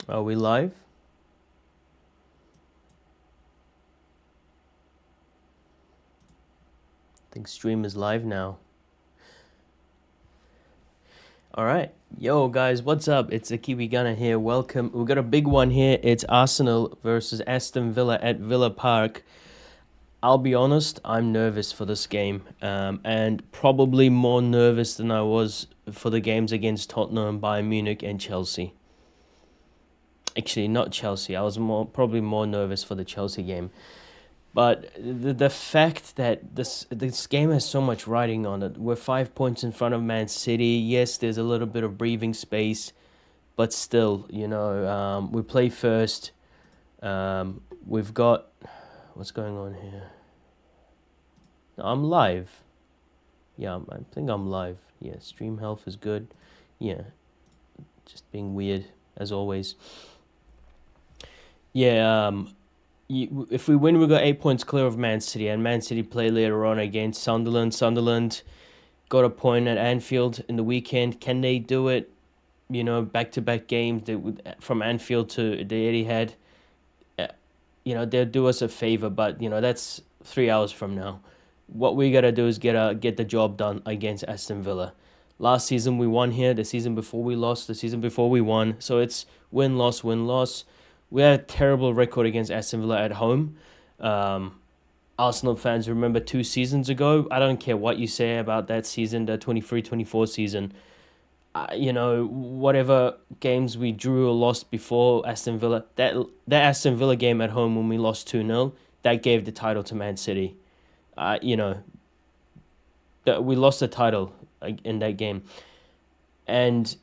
Are we live? I think stream is live now. Alright. Yo guys, what's up? It's the Kiwi Gunner here. Welcome. We've got a big one here. It's Arsenal versus Aston Villa at Villa Park. I'll be honest, I'm nervous for this game. And probably more nervous than I was for the games against Tottenham, Bayern Munich and Chelsea. Actually, not Chelsea. I was probably more nervous for the Chelsea game. But the fact that this game has so much riding on it. We're 5 points in front of Man City. Yes, there's a little bit of breathing space, but still, we play first. We've got what's going on here. I'm live. Yeah, I think I'm live. Yeah, stream health is good. Yeah, just being weird as always. Yeah. If we win, we got 8 points clear of Man City, and Man City play later on against Sunderland. Sunderland got a point at Anfield in the weekend. Can they do it? Back-to-back games from Anfield to the Etihad. They'll do us a favor, but that's 3 hours from now. What we gotta do is get the job done against Aston Villa. Last season we won here. The season before we lost. The season before we won. So it's win loss win loss. We had a terrible record against Aston Villa at home. Arsenal fans remember 2 seasons ago. I don't care what you say about that season, the 23-24 season. Whatever games we drew or lost before Aston Villa, that Aston Villa game at home when we lost 2-0, that gave the title to Man City. That we lost the title in that game. And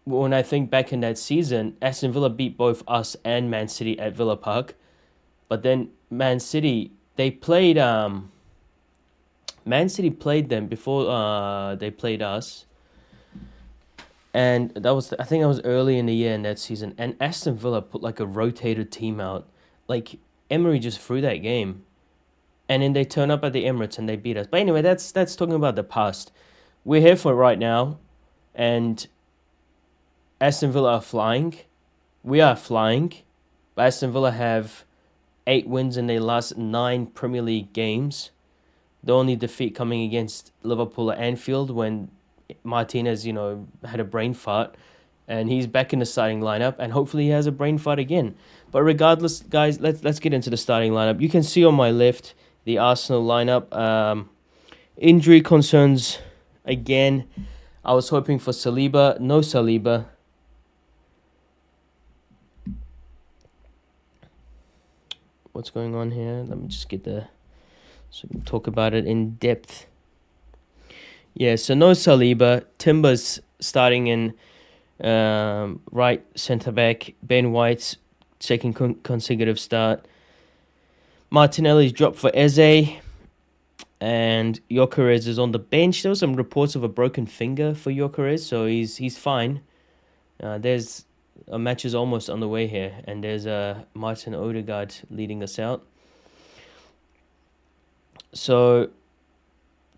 when I think back in that season, Aston Villa beat both us and Man City at Villa Park. But then Man City played them before they played us. And I think that was early in the year in that season. And Aston Villa put like a rotated team out. Like Emery just threw that game. And then they turn up at the Emirates and they beat us. But anyway, that's talking about the past. We're here for it right now. And Aston Villa are flying. We are flying. But Aston Villa have 8 wins in their last 9 Premier League games. The only defeat coming against Liverpool at Anfield when Martinez, had a brain fart. And he's back in the starting lineup. And hopefully he has a brain fart again. But regardless, guys, let's get into the starting lineup. You can see on my left the Arsenal lineup. Injury concerns again. I was hoping for Saliba. No Saliba. What's going on here? Let me just get so we can talk about it in depth. Yeah, so no Saliba. Timber's starting in right centre back. Ben White's second consecutive start. Martinelli's dropped for Eze. And Gyökeres is on the bench. There were some reports of a broken finger for Gyökeres, so he's fine. There's a match is almost on the way here, and there's Martin Odegaard leading us out. So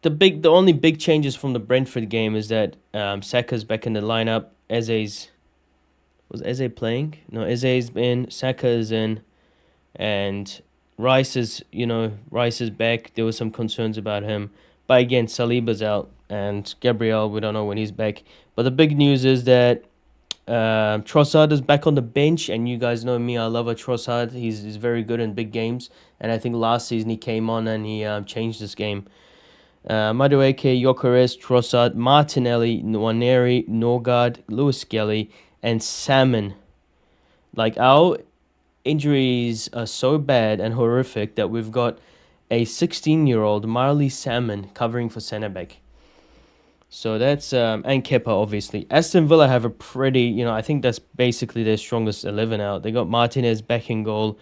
the only big changes from the Brentford game is that Saka's back in the lineup. Was Eze playing? No, Eze's in. Saka is in, and Rice is back. There were some concerns about him, but again, Saliba's out, and Gabriel, we don't know when he's back. But the big news is that Trossard is back on the bench, and you guys know me, I love a Trossard. He's very good in big games, and I think last season he came on and he changed this game. Madueke, Gyökeres, Trossard, Martinelli, Nwaneri, Norgard, Lewis Skelly, and Salmon. Like, our injuries are so bad and horrific that we've got a 16-year-old Marley Salmon covering for centre back. So that's and Kepa obviously. Aston Villa have a pretty, I think that's basically their strongest 11 out. They got Martinez back in goal,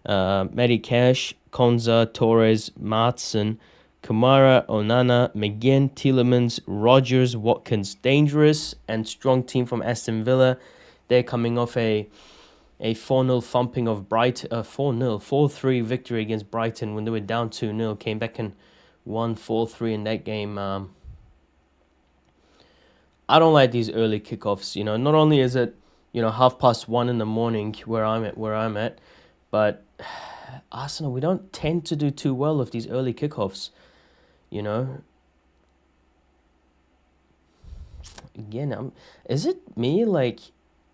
Matty Cash, Konza, Torres, Martson, Kamara, Onana, McGinn, Tielemans, Rodgers, Watkins. Dangerous and strong team from Aston Villa. They're coming off a 4-0 thumping of 4-3 victory against Brighton when they were down 2-0. Came back and won 4-3 in that game. I don't like these early kickoffs. Not only is it 1:30 in the morning where I'm at. But Arsenal, we don't tend to do too well with these early kickoffs. You know, again, is it me? Like,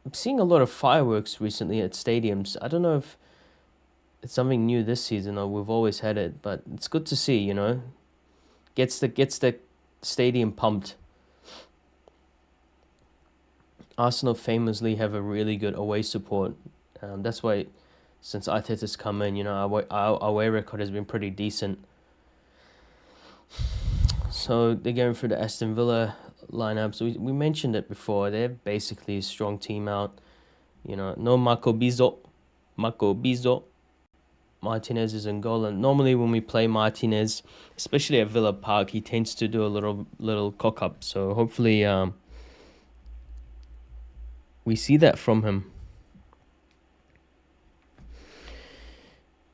I'm seeing a lot of fireworks recently at stadiums. I don't know if it's something new this season or we've always had it, but it's good to see. Gets the stadium pumped. Arsenal famously have a really good away support. That's why, since Arteta's come in, our away record has been pretty decent. So they're going through the Aston Villa lineup. So we mentioned it before. They're basically a strong team out. No Marco Bizzo. Martinez is in goal, and normally when we play Martinez, especially at Villa Park, he tends to do a little cock up. So hopefully, we see that from him.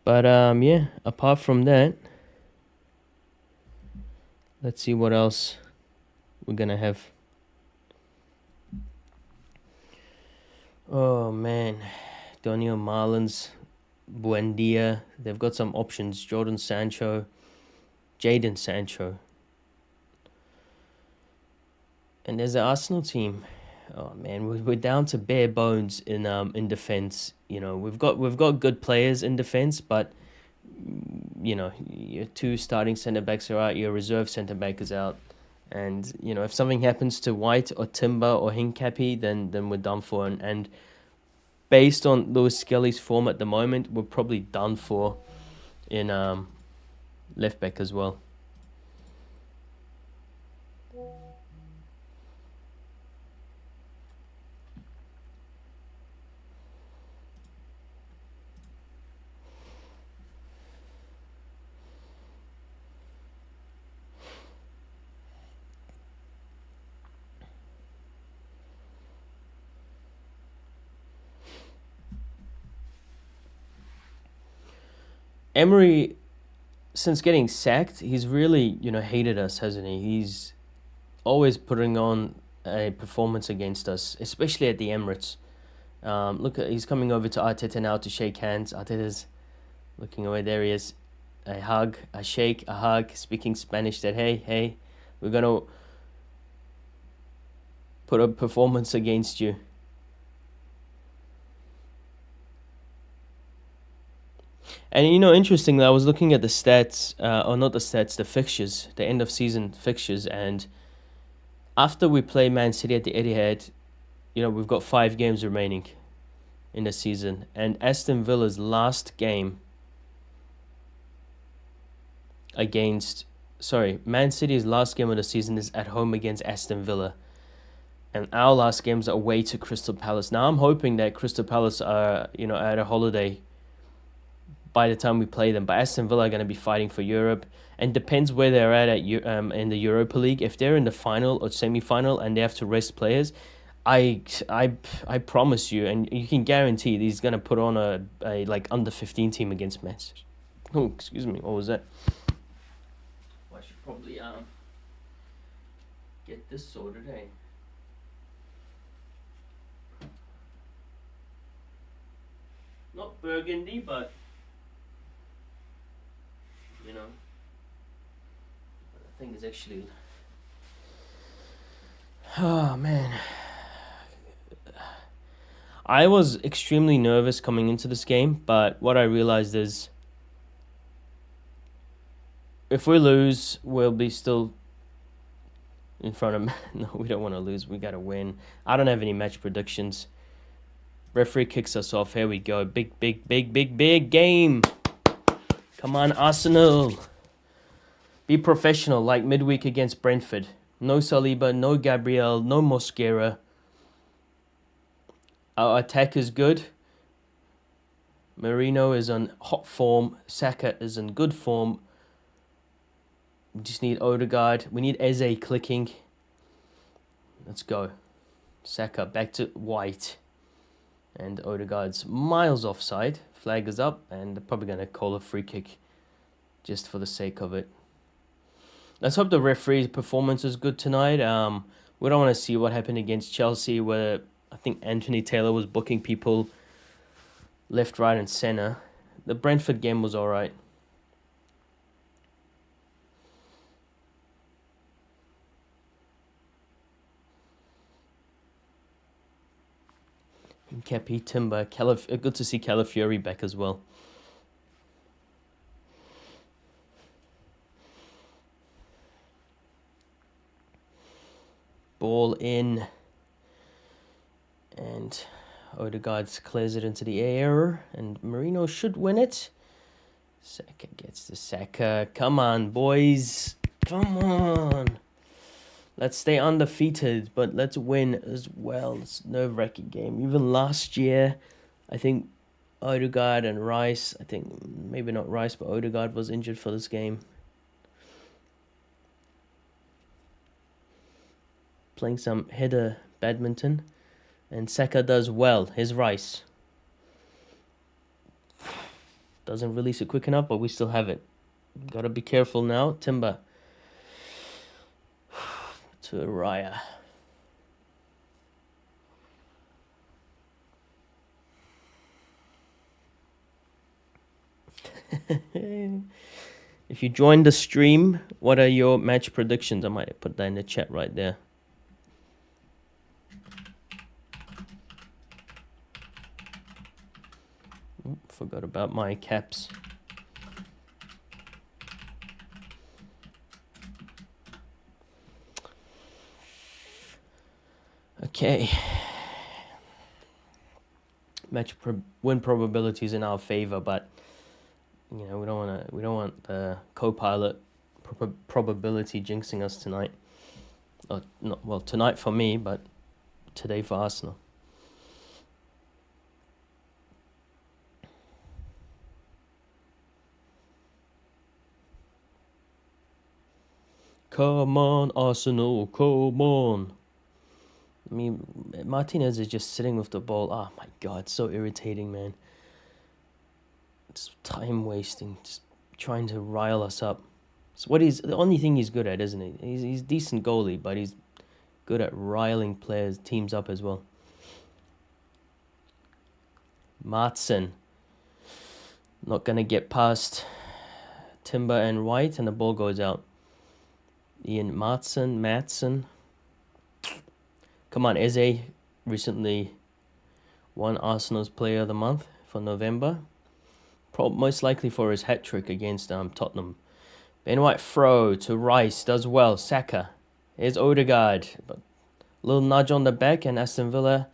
But yeah. Apart from that, let's see what else we're gonna have. Oh man, Daniel Marlins, Buendia. They've got some options. Jadon Sancho. And there's the Arsenal team. Oh man, we're down to bare bones in defense. We've got good players in defense, but your two starting centre backs are out. Your reserve centre back is out, and if something happens to White or Timber or Hincapi, then we're done for. And based on Lewis Skelly's form at the moment, we're probably done for in left back as well. Emery, since getting sacked, he's really, hated us, hasn't he? He's always putting on a performance against us, especially at the Emirates. He's coming over to Arteta now to shake hands. Arteta's looking away. There he is. A hug, a shake, a hug, speaking Spanish that, hey, we're going to put a performance against you. And interestingly, I was looking at the stats, or not the stats, the fixtures, the end of season fixtures, and after we play Man City at the Etihad, we've got 5 games remaining in the season, and Aston Villa's last game Man City's last game of the season is at home against Aston Villa, and our last games are away to Crystal Palace. Now I'm hoping that Crystal Palace are at a holiday by the time we play them, but Aston Villa are going to be fighting for Europe, and depends where they're at in the Europa League. If they're in the final or semi-final and they have to rest players, I promise you, and you can guarantee he's going to put on a like under 15 team against Messi. Oh, excuse me, what was that? I should probably get this sorted, eh? Not burgundy, but I think it's actually. Oh man, I was extremely nervous coming into this game, but what I realized is, if we lose, we'll be still in front of. No, we don't want to lose. We gotta win. I don't have any match predictions. Referee kicks us off. Here we go. Big game. Come on, Arsenal. Be professional, like midweek against Brentford. No Saliba, no Gabriel, no Mosquera. Our attack is good. Merino is on hot form. Saka is in good form. We just need Odegaard. We need Eze clicking. Let's go. Saka back to White. And Odegaard's miles offside. Flag is up, and they're probably going to call a free kick just for the sake of it. Let's hope the referee's performance is good tonight. We don't want to see what happened against Chelsea, where I think Anthony Taylor was booking people left, right, and center. The Brentford game was all right. Kepi, Timber, good to see Calafiori back as well. Ball in, and Odegaard clears it into the air, and Marino should win it. Saka gets the Saka. Come on, boys. Come on. Let's stay undefeated, but let's win as well. It's a nerve-wracking game. Even last year, I think Odegaard and Rice, I think maybe not Rice, but Odegaard was injured for this game. Playing some header badminton. And Saka does well. Here's Rice. Doesn't release it quick enough, but we still have it. Gotta be careful now. Timber. To Raya. If you joined the stream, what are your match predictions? I might put that in the chat right there. Forgot about my caps. Okay. Match win probabilities in our favor, but you know we don't want the co-pilot probability jinxing us tonight. Oh, not well tonight for me, but today for Arsenal. Come on, Arsenal, come on. I mean, Martinez is just sitting with the ball. Oh my god, so irritating, man. It's time wasting, just trying to rile us up. It's the only thing he's good at, isn't he? He's decent goalie, but he's good at riling teams up as well. Martson. Not gonna get past Timber and White, and the ball goes out. Ian Matson. Come on, Eze recently won Arsenal's Player of the Month for November. Most likely for his hat-trick against Tottenham. Ben White throw to Rice, does well. Saka. Here's Odegaard. But a little nudge on the back, and Aston Villa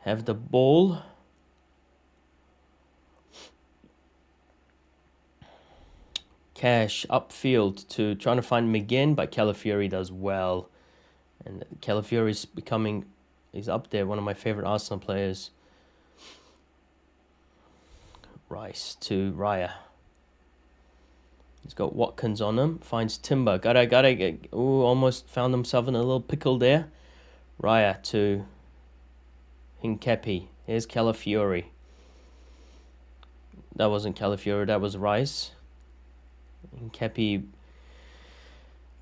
have the ball. Cash upfield to trying to find McGinn, but Calafiori does well. And Calafiori's he's up there, one of my favorite Arsenal players. Rice to Raya. He's got Watkins on him. Finds Timber. Almost found himself in a little pickle there. Raya to Hincapi. Here's Calafiori. That wasn't Calafiori, that was Rice. Hincapi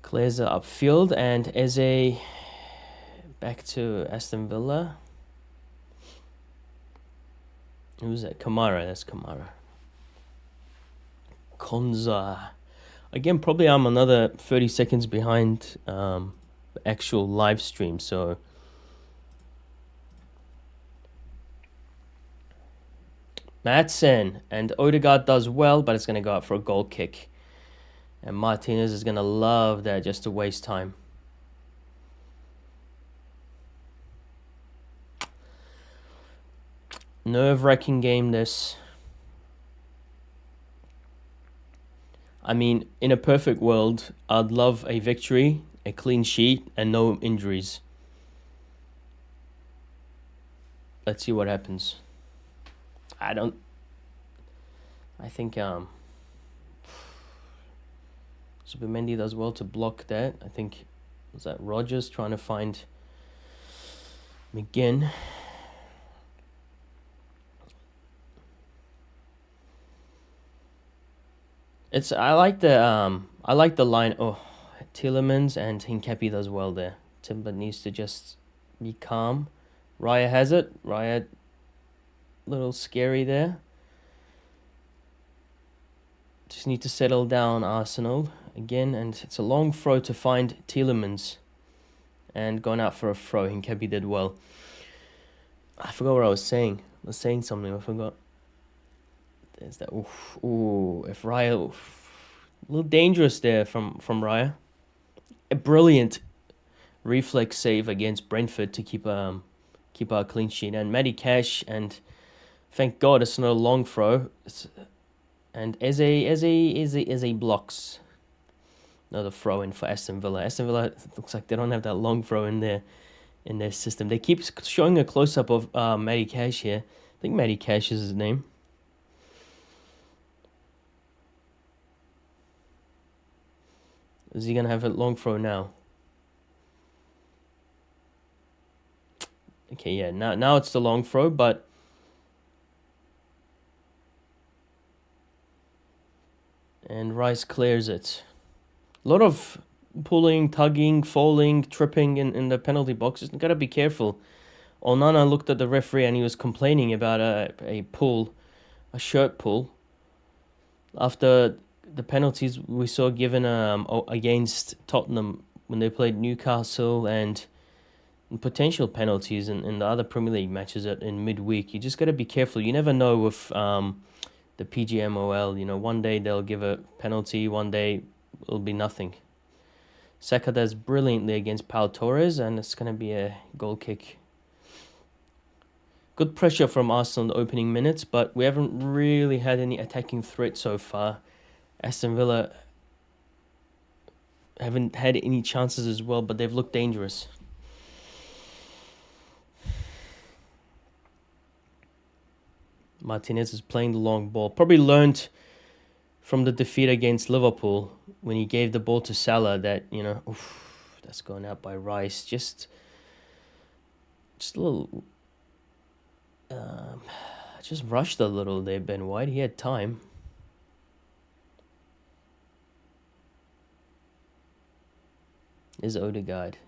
clears it upfield, and Eze back to Aston Villa. Who's that? Kamara. That's Kamara. Konza. Again, probably I'm another 30 seconds behind the actual live stream, so Madsen, and Odegaard does well, but it's going to go out for a goal kick. And Martinez is going to love that just to waste time. Nerve-wracking game this. I mean, in a perfect world, I'd love a victory, a clean sheet, and no injuries. Let's see what happens. I think Zubimendi does well to block that. I think, was that Rogers trying to find McGinn? I like the line. Oh, Tielemans and Hincapi does well there. Timber needs to just be calm. Raya has it. Raya, little scary there. Just need to settle down, Arsenal, again, and it's a long throw to find Tielemans. And gone out for a throw. Hinkepi did well. I forgot what I was saying. I was saying something, I forgot. There's that. Ooh, if Raya... Oof, a little dangerous there from Raya. A brilliant reflex save against Brentford to keep our clean sheet. And Matty Cash, and thank God it's not a long throw. And Eze blocks another throw in for Aston Villa. Aston Villa looks like they don't have that long throw in their system. They keep showing a close up of Matty Cash here. I think Matty Cash is his name. Is he gonna have a long throw now? Okay, yeah. Now it's the long throw, but and Rice clears it. A lot of pulling, tugging, falling, tripping in the penalty boxes. You gotta be careful. Onana looked at the referee and he was complaining about a pull, a shirt pull, after the penalties we saw given against Tottenham when they played Newcastle, and potential penalties in the other Premier League matches in midweek. You just gotta be careful. You never know with the PGMOL. You know, one day they'll give a penalty, one day it'll be nothing. Saka does brilliantly against Pau Torres, and it's going to be a goal kick. Good pressure from Arsenal in the opening minutes, but we haven't really had any attacking threat so far. Aston Villa haven't had any chances as well, but they've looked dangerous. Martinez is playing the long ball. Probably learned from the defeat against Liverpool when he gave the ball to Salah that, you know, that's going out by Rice. Just a little, just rushed a little there, Ben White. He had time. Is Odegaard.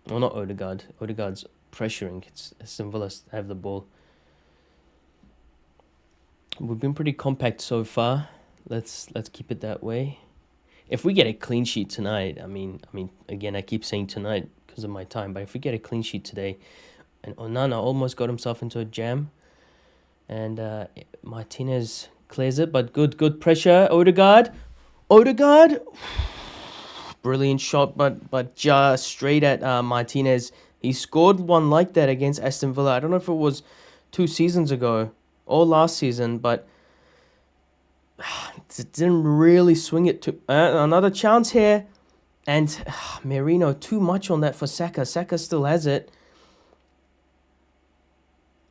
Well, not Odegaard. Odegaard's pressuring. It's Aston Villa have the ball. We've been pretty compact so far. Let's keep it that way. If we get a clean sheet tonight, I mean, again, I keep saying tonight because of my time, but if we get a clean sheet today, and Onana almost got himself into a jam, and Martinez clears it, but good pressure. Odegaard, brilliant shot, but just straight at Martinez. He scored one like that against Aston Villa. I don't know if it was 2 seasons ago or last season, but it didn't really swing it to... another chance here, and Merino, too much on that for Saka. Saka still has it.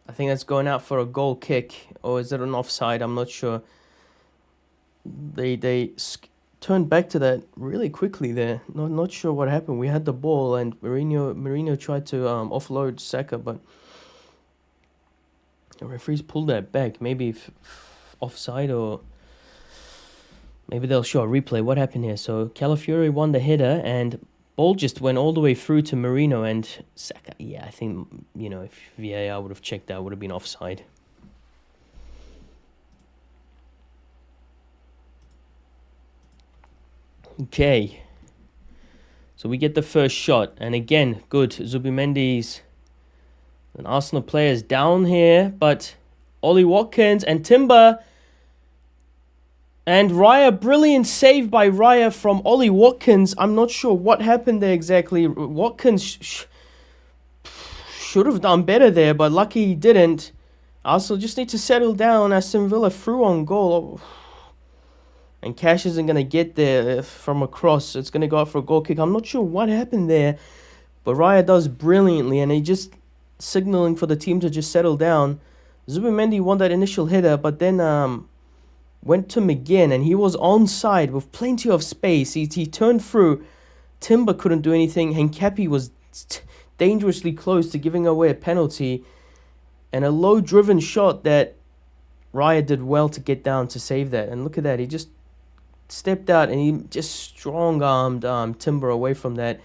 I think that's going out for a goal kick, or is it an offside? I'm not sure. They turned back to that really quickly there. Not sure what happened. We had the ball, and Merino tried to offload Saka, but the referees pulled that back. Maybe offside, or maybe they'll show a replay. What happened here? So Calafiori won the header, and ball just went all the way through to Merino and Saka. Yeah, I think, you know, if VAR would have checked that, would have been offside. Okay. So we get the first shot, and again, good. Zubimendi's an Arsenal players down here, but Ollie Watkins and Timber and Raya, brilliant save by Raya from Ollie Watkins. I'm not sure what happened there exactly. Watkins should have done better there, but lucky he didn't. Arsenal just need to settle down. Aston Villa through on goal. And Cash isn't going to get there from a cross. It's going to go out for a goal kick. I'm not sure what happened there, but Raya does brilliantly, and he just signaling for the team to just settle down. Zubimendi won that initial header, but then went to McGinn, and he was onside with plenty of space. He turned through. Timber couldn't do anything. Hinkepi was dangerously close to giving away a penalty, and a low-driven shot that Raya did well to get down to save that. And look at that. He just stepped out, and he just strong-armed Timber away from that.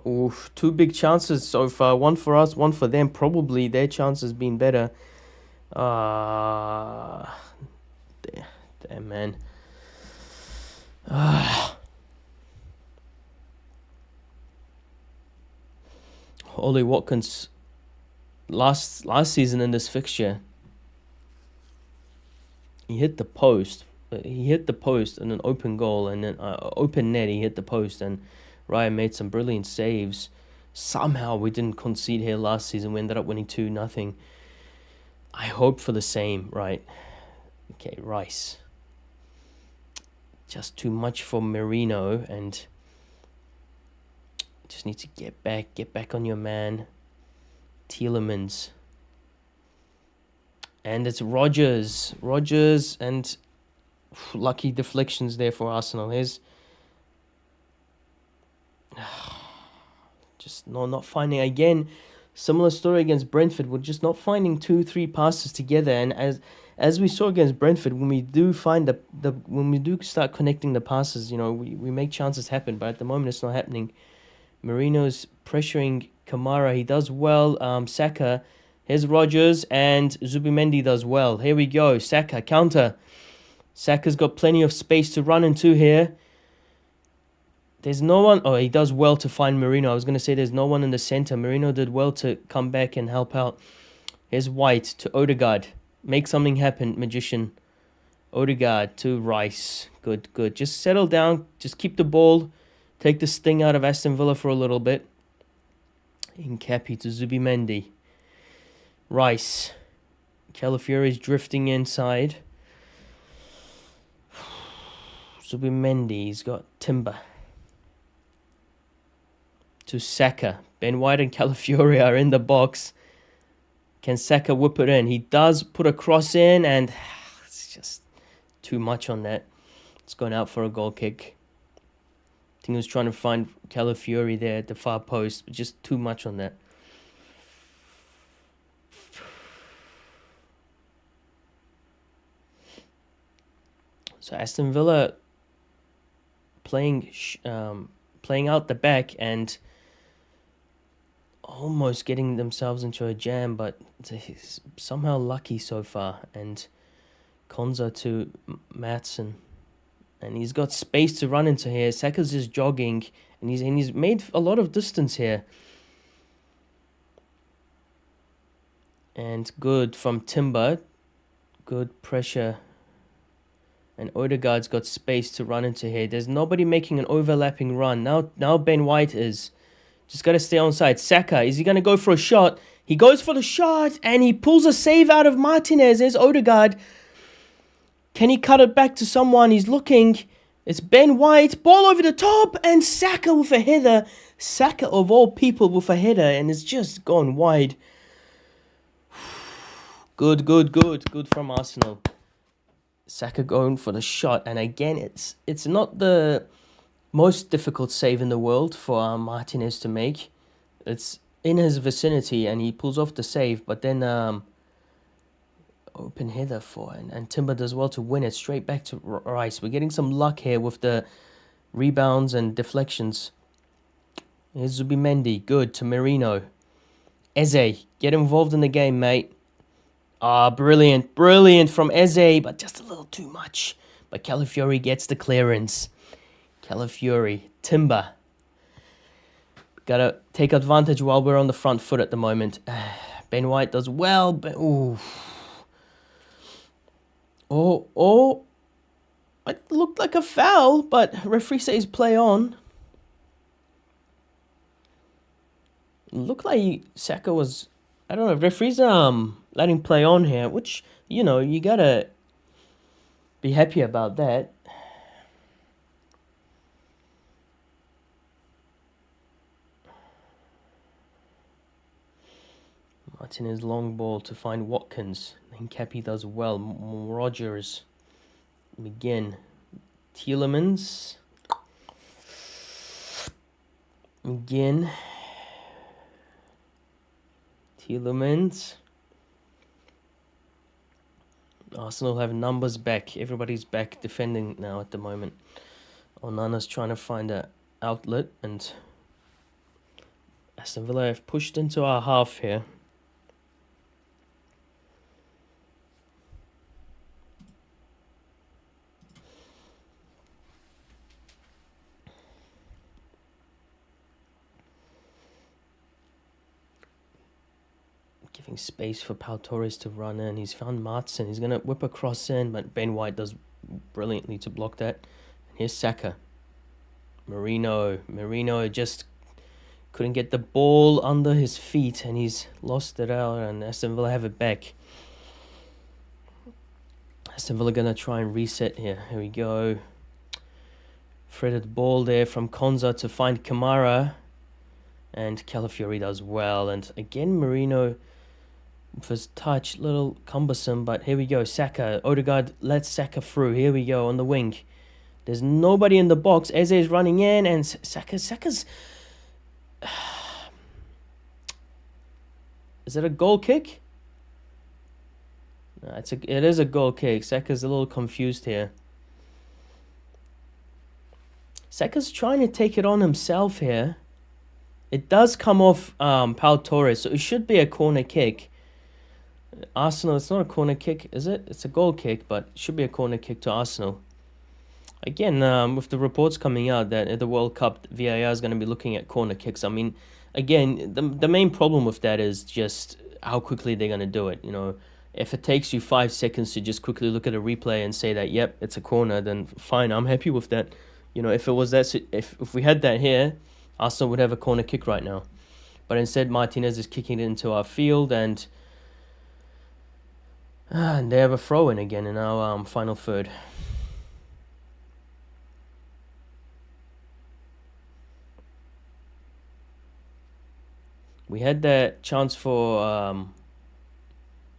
Oof, two big chances so far. One for us, one for them. Probably their chance has been better. Damn, man. Ollie Watkins last season in this fixture, he hit the post. He hit the post in an open goal, and then open net. He hit the post, and Ryan made some brilliant saves. Somehow we didn't concede here last season. We ended up winning 2-0. I hope for the same, right? Okay, Rice. Just too much for Merino, and just need to get back on your man. Tielemans. And it's Rogers, and lucky deflections there for Arsenal. Here's just not finding again. Similar story against Brentford. We're just not finding 2-3 passes together, and as we saw against Brentford, when we do find when we do start connecting the passes, you know, we make chances happen. But at the moment, it's not happening. Marino's pressuring Kamara. He does well. Saka. Here's Rogers, and Zubimendi does well. Here we go. Saka, counter. Saka's got plenty of space to run into here. There's no one. Oh, he does well to find Marino. I was going to say there's no one in the centre. Marino did well to come back and help out. Here's White to Odegaard. Make something happen, magician. Odegaard to Rice. Good. Just settle down. Just keep the ball. Take the sting out of Aston Villa for a little bit. Incapi to Zubimendi. Rice. Calafiori's drifting inside. Zubimendi. He's got Timber. To Saka. Ben White and Calafiori are in the box. Can Saka whip it in? He does put a cross in, and it's just too much on that. It's gone out for a goal kick. I think he was trying to find Calafiori there at the far post, but just too much on that. So Aston Villa playing out the back and almost getting themselves into a jam, but somehow lucky so far. And Konza to Maatsen, and he's got space to run into here. Saka's just jogging, and he's made a lot of distance here. And good from Timber, good pressure. And Odegaard's got space to run into here. There's nobody making an overlapping run. Now Ben White is. Just got to stay on side. Saka, is he going to go for a shot? He goes for the shot, and he pulls a save out of Martinez. There's Odegaard. Can he cut it back to someone? He's looking. It's Ben White. Ball over the top, and Saka with a header. Saka, of all people, with a header, and it's just gone wide. Good from Arsenal. Saka going for the shot, and again, it's not the most difficult save in the world for Martinez to make. It's in his vicinity, and he pulls off the save, but then open header and Timber does well to win it straight back to Rice. We're getting some luck here with the rebounds and deflections. Here's Zubimendi, good to Merino. Eze, get involved in the game, mate. Brilliant from Eze, but just a little too much. But Calafiori gets the clearance. Calafiori, Timber. Gotta take advantage while we're on the front foot at the moment. Ben White does well, but ooh. Oh. It looked like a foul, but referee says play on. It looked like Saka was, I don't know, referee's letting play on here, which, you know, you gotta be happy about that. Martinez long ball to find Watkins. Incapi does well. Rogers. McGinn. Tielemans. McGinn. Tielemans. Arsenal have numbers back. Everybody's back defending now at the moment. Onana's trying to find an outlet, and Aston Villa have pushed into our half here. Giving space for Pau Torres to run in. He's found Martson. He's going to whip a cross in, but Ben White does brilliantly to block that. And here's Saka. Merino just couldn't get the ball under his feet, and he's lost it out, and Aston Villa have it back. Aston Villa going to try and reset here. Here we go. Threaded ball there from Konza to find Kamara. And Calafiori does well. And again, Merino with his touch, little cumbersome, but here we go. Saka, Odegaard lets Saka through. Here we go on the wing. There's nobody in the box. Eze is running in, and Saka's... Is it a goal kick? No, it is a goal kick. Saka's a little confused here. Saka's trying to take it on himself here. It does come off Pau Torres, so it should be a corner kick. Arsenal, it's not a corner kick, is it? It's a goal kick, but it should be a corner kick to Arsenal. Again, with the reports coming out that at the World Cup, VAR is going to be looking at corner kicks. I mean, again, the main problem with that is just how quickly they're going to do it. You know, if it takes you 5 seconds to just quickly look at a replay and say that, yep, it's a corner, then fine, I'm happy with that. You know, if it was that, if we had that here, Arsenal would have a corner kick right now. But instead, Martinez is kicking it into our field, and they have a throw-in again in our final third. We had that chance for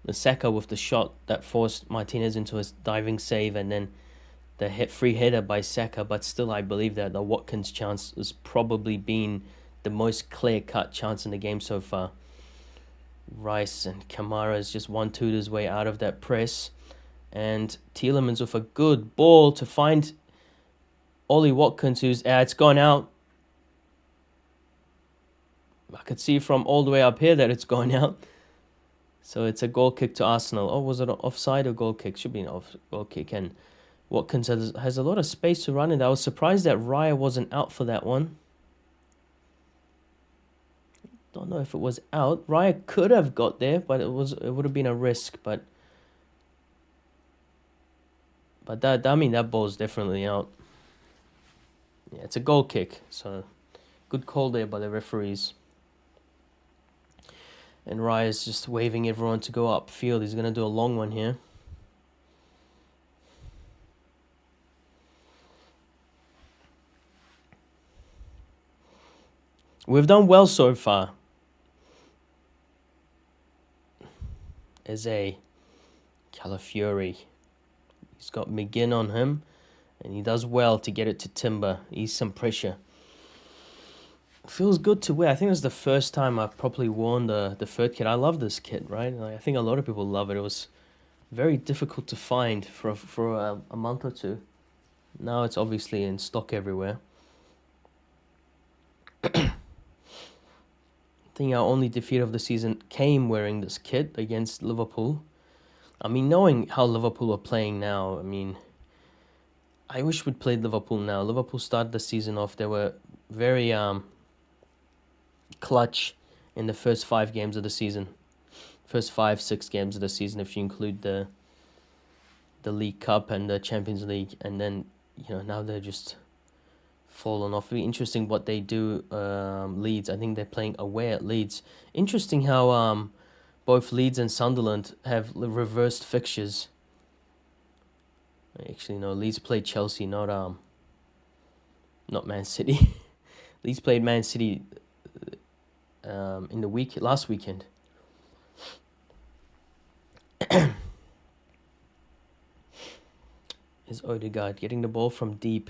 the Saka with the shot that forced Martinez into his diving save, and then the free header by Saka. But still, I believe that the Watkins chance has probably been the most clear-cut chance in the game so far. Rice and Kamara's just 1-2'd his way out of that press. And Tielemans with a good ball to find Ollie Watkins, who's... it's gone out. I could see from all the way up here that it's going out. So it's a goal kick to Arsenal. Oh, was it an offside or goal kick? Should be an goal kick. And Watkins has a lot of space to run in. I was surprised that Raya wasn't out for that one. Don't know if it was out. Raya could have got there, but it would have been a risk. But that, I mean, that ball's definitely out. Yeah, it's a goal kick. So good call there by the referees. And Raya's just waving everyone to go upfield. He's going to do a long one here. We've done well so far. Eze, Calafiori. He's got McGinn on him. And he does well to get it to Timber. Ease some pressure. Feels good to wear. I think it's the first time I've properly worn the third kit. I love this kit, right? I think a lot of people love it. It was very difficult to find for a month or two. Now it's obviously in stock everywhere. I think our only defeat of the season came wearing this kit against Liverpool. I mean, knowing how Liverpool are playing now, I mean, I wish we'd played Liverpool now. Liverpool started the season off. They were very clutch in the first 5 games of the season. First 5-6 games of the season, if you include the League Cup and the Champions League. And then, you know, now they're just fallen off. Really interesting what they do. Leeds, I think they're playing away at Leeds. Interesting how both Leeds and Sunderland have reversed fixtures. Actually, no, Leeds played Chelsea, not Man City. Leeds played Man City in the last weekend. Is Odegaard getting the ball from deep?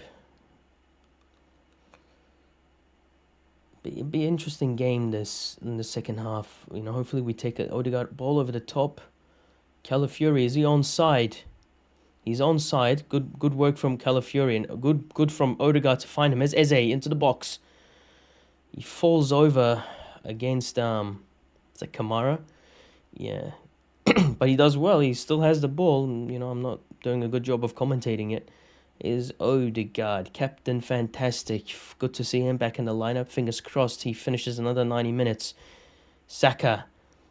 It'd be an interesting game this in the second half. You know, hopefully we take an Odegaard ball over the top. Calafiori, is he onside? He's onside. Good work from Calafiori, and good from Odegaard to find him. As Eze into the box. He falls over against it's like Kamara. Yeah. But he does well. He still has the ball. And, I'm not doing a good job of commentating it. Is Odegaard, Captain Fantastic. Good to see him back in the lineup. Fingers crossed he finishes another 90 minutes. Saka,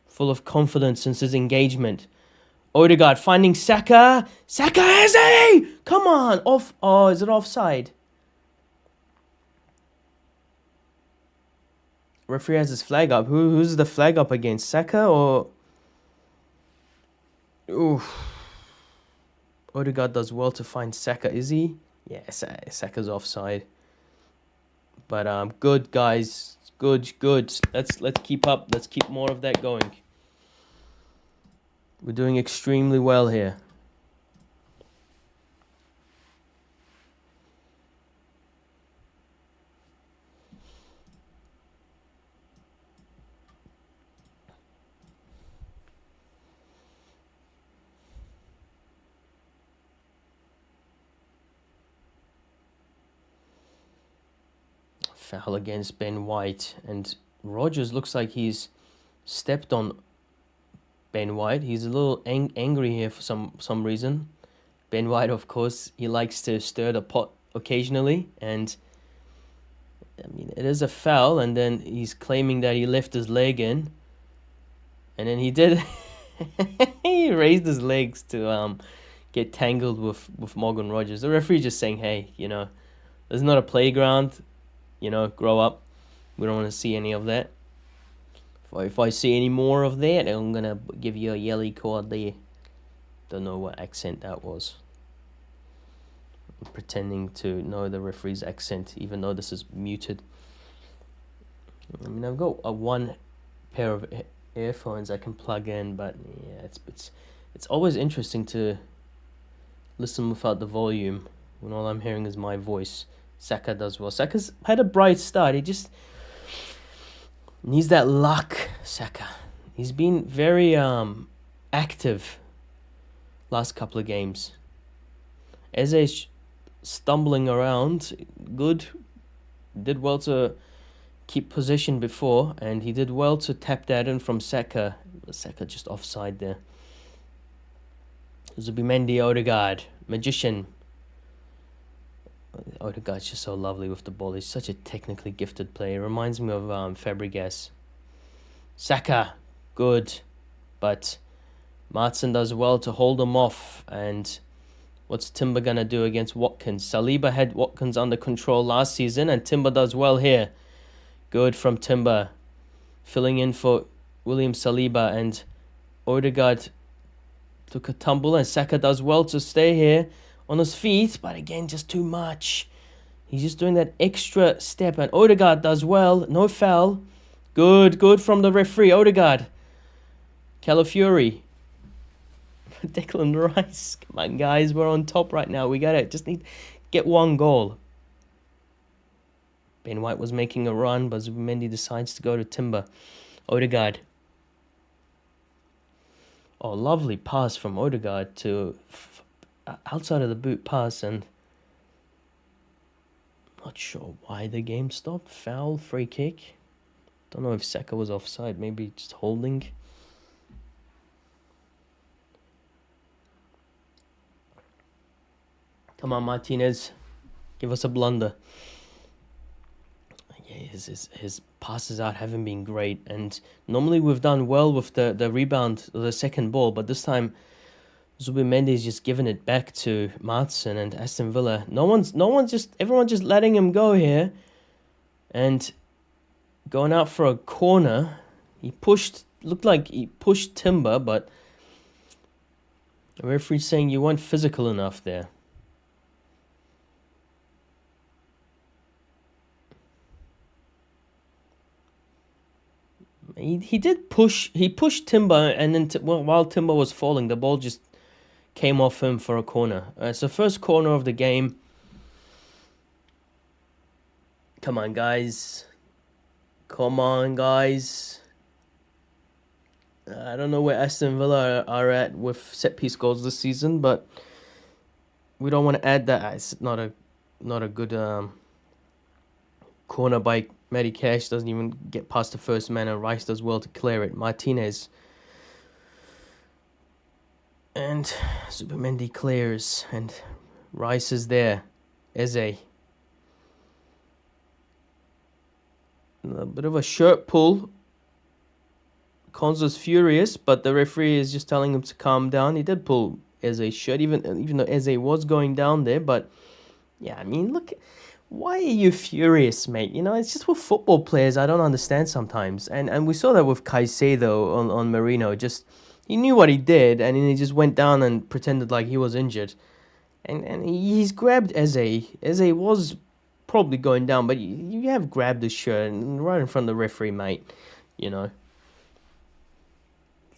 full of confidence since his engagement. Odegaard finding Saka. Saka has a! Come on! Off. Oh, is it offside? Referee has his flag up. Who's the flag up against? Saka or... Oof. Odegaard does well to find Saka. Is he? Yeah, Saka's offside. But good guys. Good. Let's keep up. Let's keep more of that going. We're doing extremely well here. Foul against Ben White, and Rogers looks like he's stepped on Ben White. He's a little angry here for some reason. Ben White, of course, he likes to stir the pot occasionally, and I mean it is a foul. And then he's claiming that he left his leg in, and then he did. He raised his legs to get tangled with Morgan Rogers. The referee just saying, hey, there's not a playground. Grow up. We don't want to see any of that. If I see any more of that, I'm going to give you a yellow card there. Don't know what accent that was. I'm pretending to know the referee's accent, even though this is muted. I mean, I've got one pair of earphones I can plug in, but yeah, it's always interesting to listen without the volume when all I'm hearing is my voice. Saka does well. Saka's had a bright start. He just needs that luck, Saka. He's been very active last couple of games. Eze's stumbling around. Good. Did well to keep position before, and he did well to tap that in from Saka. Saka just offside there. Zubimendi, Odegaard, magician. Odegaard's just so lovely with the ball. He's such a technically gifted player. Reminds me of Fabregas. Saka, good. But Martin does well to hold him off. And what's Timber going to do against Watkins? Saliba had Watkins under control last season, and Timber does well here. Good from Timber. Filling in for William Saliba, and Odegaard took a tumble, and Saka does well to stay here on his feet, but again, just too much. He's just doing that extra step, and Odegaard does well. No foul. Good from the referee. Odegaard. Calafiori. Declan Rice. Come on, guys. We're on top right now. We just need to get one goal. Ben White was making a run, but Zubimendi decides to go to Timber. Odegaard. Oh, lovely pass from Odegaard to outside of the boot pass, and not sure why the game stopped. Foul, free kick. Don't know if Saka was offside, maybe just holding. Come on, Martinez, give us a blunder. Yeah, his passes out haven't been great, and normally we've done well with the rebound, the second ball, but this time Zubimendi just giving it back to Martsen and Aston Villa. Everyone's just letting him go here, and going out for a corner. Looked like he pushed Timber, but the referee's saying you weren't physical enough there. He did push. He pushed Timber, and then while Timber was falling, the ball just came off him for a corner. It's the first corner of the game. Come on, guys. Come on, guys. I don't know where Aston Villa are at with set-piece goals this season, but we don't want to add that. It's not a good corner by Matty Cash doesn't even get past the first man, and Rice does well to clear it. Martinez and Zubimendi clears, and Rice is there. Eze. A bit of a shirt pull. Konzo's furious, but the referee is just telling him to calm down. He did pull Eze's shirt, even though Eze was going down there. But yeah, I mean, look, why are you furious, mate? You know, it's just with football players. I don't understand sometimes. And we saw that with Caicedo on Merino. Just he knew what he did, and then he just went down and pretended like he was injured. And he's grabbed Eze. Eze was probably going down, but you have grabbed his shirt and right in front of the referee, mate. You know.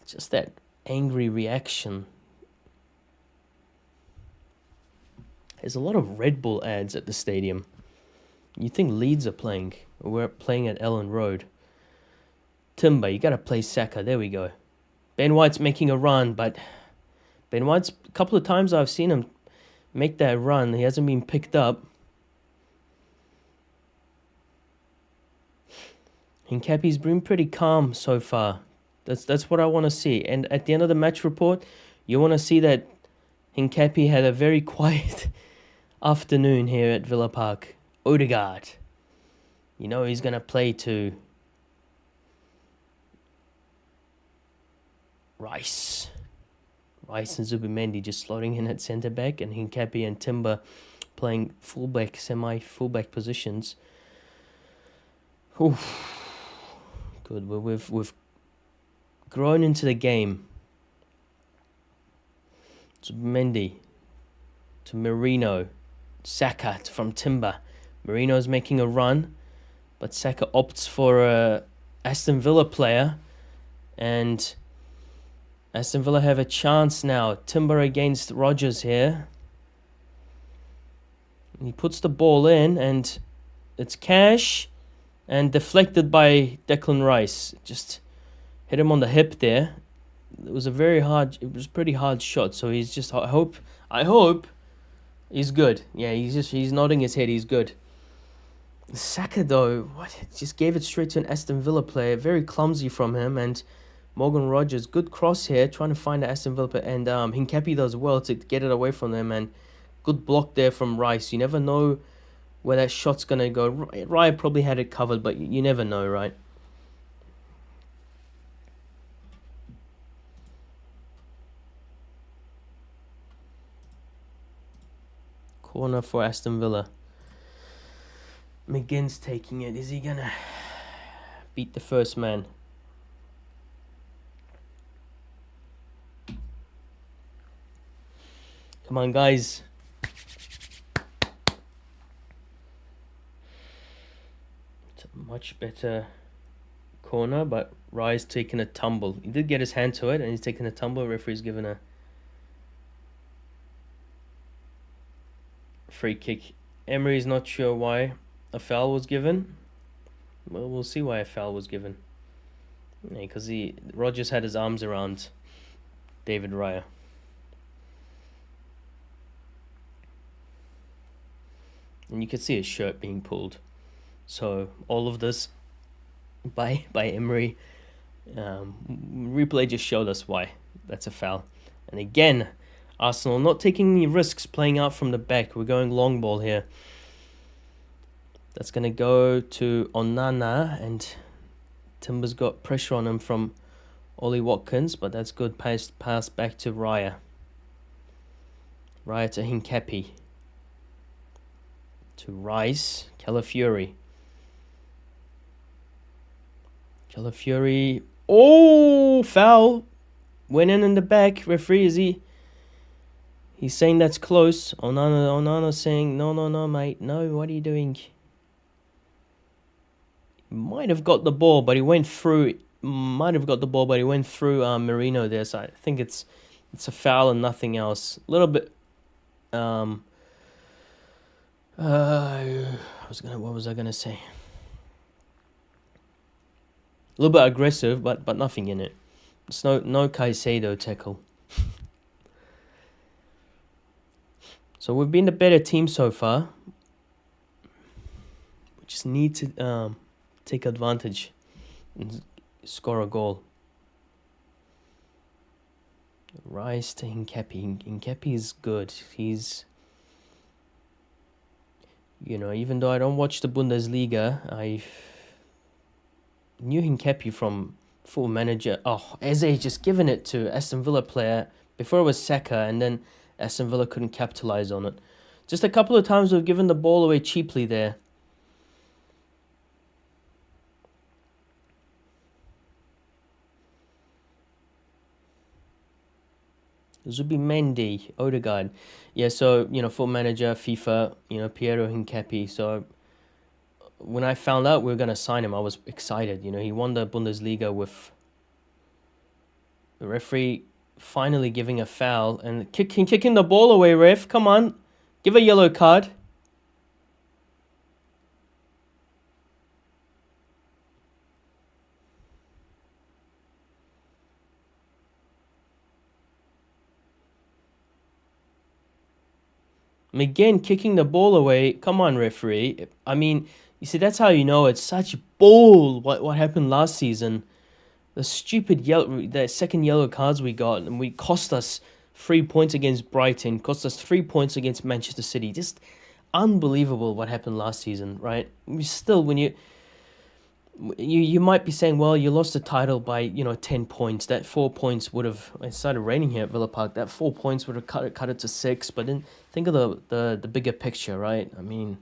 Just that angry reaction. There's a lot of Red Bull ads at the stadium. You think Leeds are playing. We're playing at Ellen Road. Timber, you got to play Saka. There we go. Ben White's making a run, but Ben White's a couple of times I've seen him make that run. He hasn't been picked up. Hincapie's been pretty calm so far. That's what I want to see. And at the end of the match report, you want to see that Hincapie had a very quiet afternoon here at Villa Park. Odegaard. You know he's going to play to Rice. Rice and Zubimendi just slotting in at centre-back, and Hincapie and Timber playing fullback, semi-fullback positions. Oof. Good. Well, we've grown into the game. Zubimendi to Merino. Saka from Timber. Merino's making a run, but Saka opts for a Aston Villa player, and Aston Villa have a chance now. Timber against Rodgers here. He puts the ball in, and it's Cash, and deflected by Declan Rice. Just hit him on the hip there. It was a pretty hard shot. So he's just, I hope he's good. Yeah, he's nodding his head. He's good. Saka though, just gave it straight to an Aston Villa player. Very clumsy from him. And Morgan Rodgers, good cross here, trying to find the Aston Villa player. And Hincapie does well to get it away from them. And good block there from Rice. You never know where that shot's gonna go. Raya probably had it covered, but you never know, right? Corner for Aston Villa. McGinn's taking it. Is he gonna beat the first man? Come on, guys. It's a much better corner, but Rye's taking a tumble. He did get his hand to it, and he's taking a tumble. Referee's given a free kick. Emery's not sure why a foul was given. Well, we'll see why a foul was given. Because Rodgers had his arms around David Raya. And you could see his shirt being pulled. So all of this by Emery. Replay just showed us why that's a foul. And again, Arsenal not taking any risks playing out from the back. We're going long ball here. That's going to go to Onana, and Timber's got pressure on him from Ollie Watkins, but that's good. Pass back to Raya. Raya to Hincapie. To Rice. Calafiori. Calafiori. Oh, foul. Went in the back. Referee, is he? He's saying that's close. Onana saying, no, mate. No, what are you doing? Might have got the ball, but he went through. Merino there. So I think it's a foul and nothing else. A little bit. What was I gonna say? A little bit aggressive, but nothing in it. It's no Caicedo tackle. So we've been the better team so far. We just need to take advantage and score a goal. Rice to Hincapi. Hincapi is good. He's, even though I don't watch the Bundesliga, I knew Hincapi from Full Manager. Oh, Eze just given it to Aston Villa player. Before it was Saka, and then Aston Villa couldn't capitalize on it. Just a couple of times we've given the ball away cheaply there. Zubimendi, Odegaard. Yeah, so, Full Manager, FIFA, Piero Hincapi. So when I found out we were going to sign him, I was excited. He won the Bundesliga with the referee finally giving a foul and kicking the ball away, ref. Come on. Give a yellow card. McGinn kicking the ball away. Come on, referee. I mean, you see, that's how you know it's such bull what happened last season. The stupid the second yellow cards we got, and we cost us 3 points against Brighton, cost us 3 points against Manchester City. Just unbelievable what happened last season, right? We still, when you might be saying, well, you lost the title by 10 points. That 4 points would have. It started raining here at Villa Park. That 4 points would have cut it to 6. But then think of the bigger picture, right? I mean,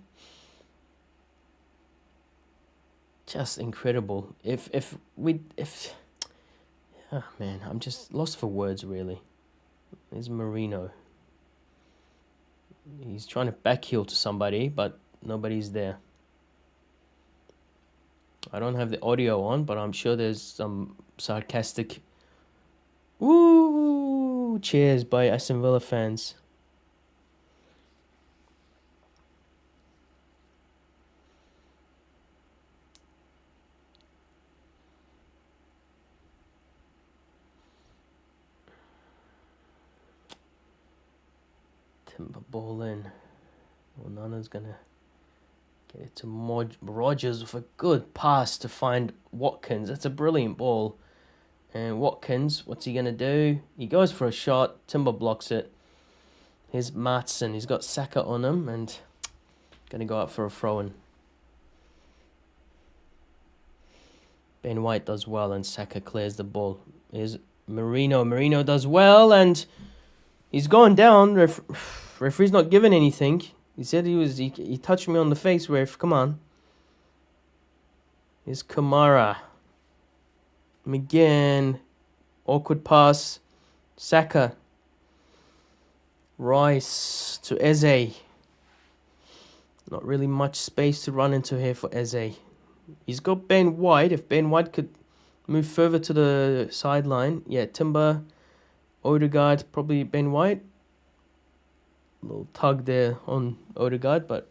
just incredible. Oh man, I'm just lost for words, really. There's Marino. He's trying to backheel to somebody, but nobody's there. I don't have the audio on, but I'm sure there's some sarcastic woo cheers by Aston Villa fans. Timber ball in. Onana's gonna get it to Rogers with a good pass to find Watkins. That's a brilliant ball. And Watkins, what's he gonna do? He goes for a shot. Timber blocks it. Here's Matson. He's got Saka on him and gonna go out for a throw-in. Ben White does well and Saka clears the ball. Here's Marino. Marino does well and he's gone down. Referee's not giving anything. He said he touched me on the face, ref. Come on. Here's Kamara. McGinn. Awkward pass. Saka. Rice to Eze. Not really much space to run into here for Eze. He's got Ben White. If Ben White could move further to the sideline. Yeah, Timber. Odegaard. Probably Ben White. Little tug there on Odegaard, but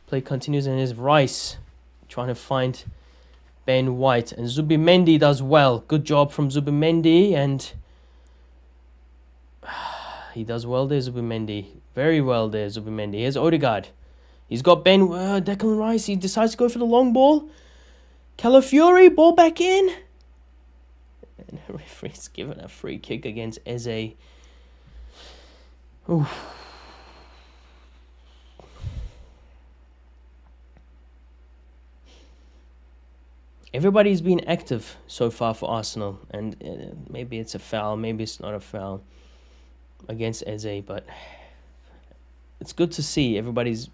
play continues and is Rice trying to find Ben White and Zubimendi does well. Good job from Zubimendi and he does well there, Zubimendi. Very well there, Zubimendi. Here's Odegaard. He's got Declan Rice. He decides to go for the long ball. Calafiori, ball back in. And the referee's given a free kick against Eze. Oof. Everybody's been active so far for Arsenal, and maybe it's a foul, maybe it's not a foul against Eze, but it's good to see everybody's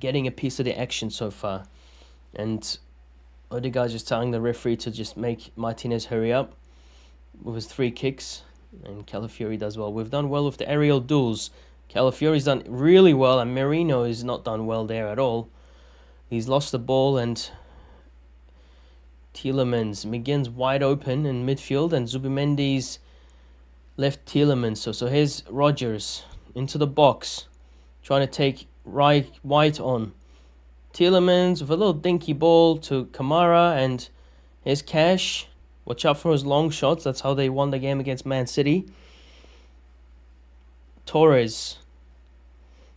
getting a piece of the action so far. And Odegaard's just telling the referee to just make Martinez hurry up with his 3 kicks, and Calafiori does well. We've done well with the aerial duels. Calafiori's done really well, and Marino is not done well there at all. He's lost the ball and Tielemans. McGinn's wide open in midfield and Zubimendi's left Tielemans. So here's Rogers into the box. Trying to take White on. Tielemans with a little dinky ball to Kamara and here's Cash. Watch out for his long shots. That's how they won the game against Man City. Torres.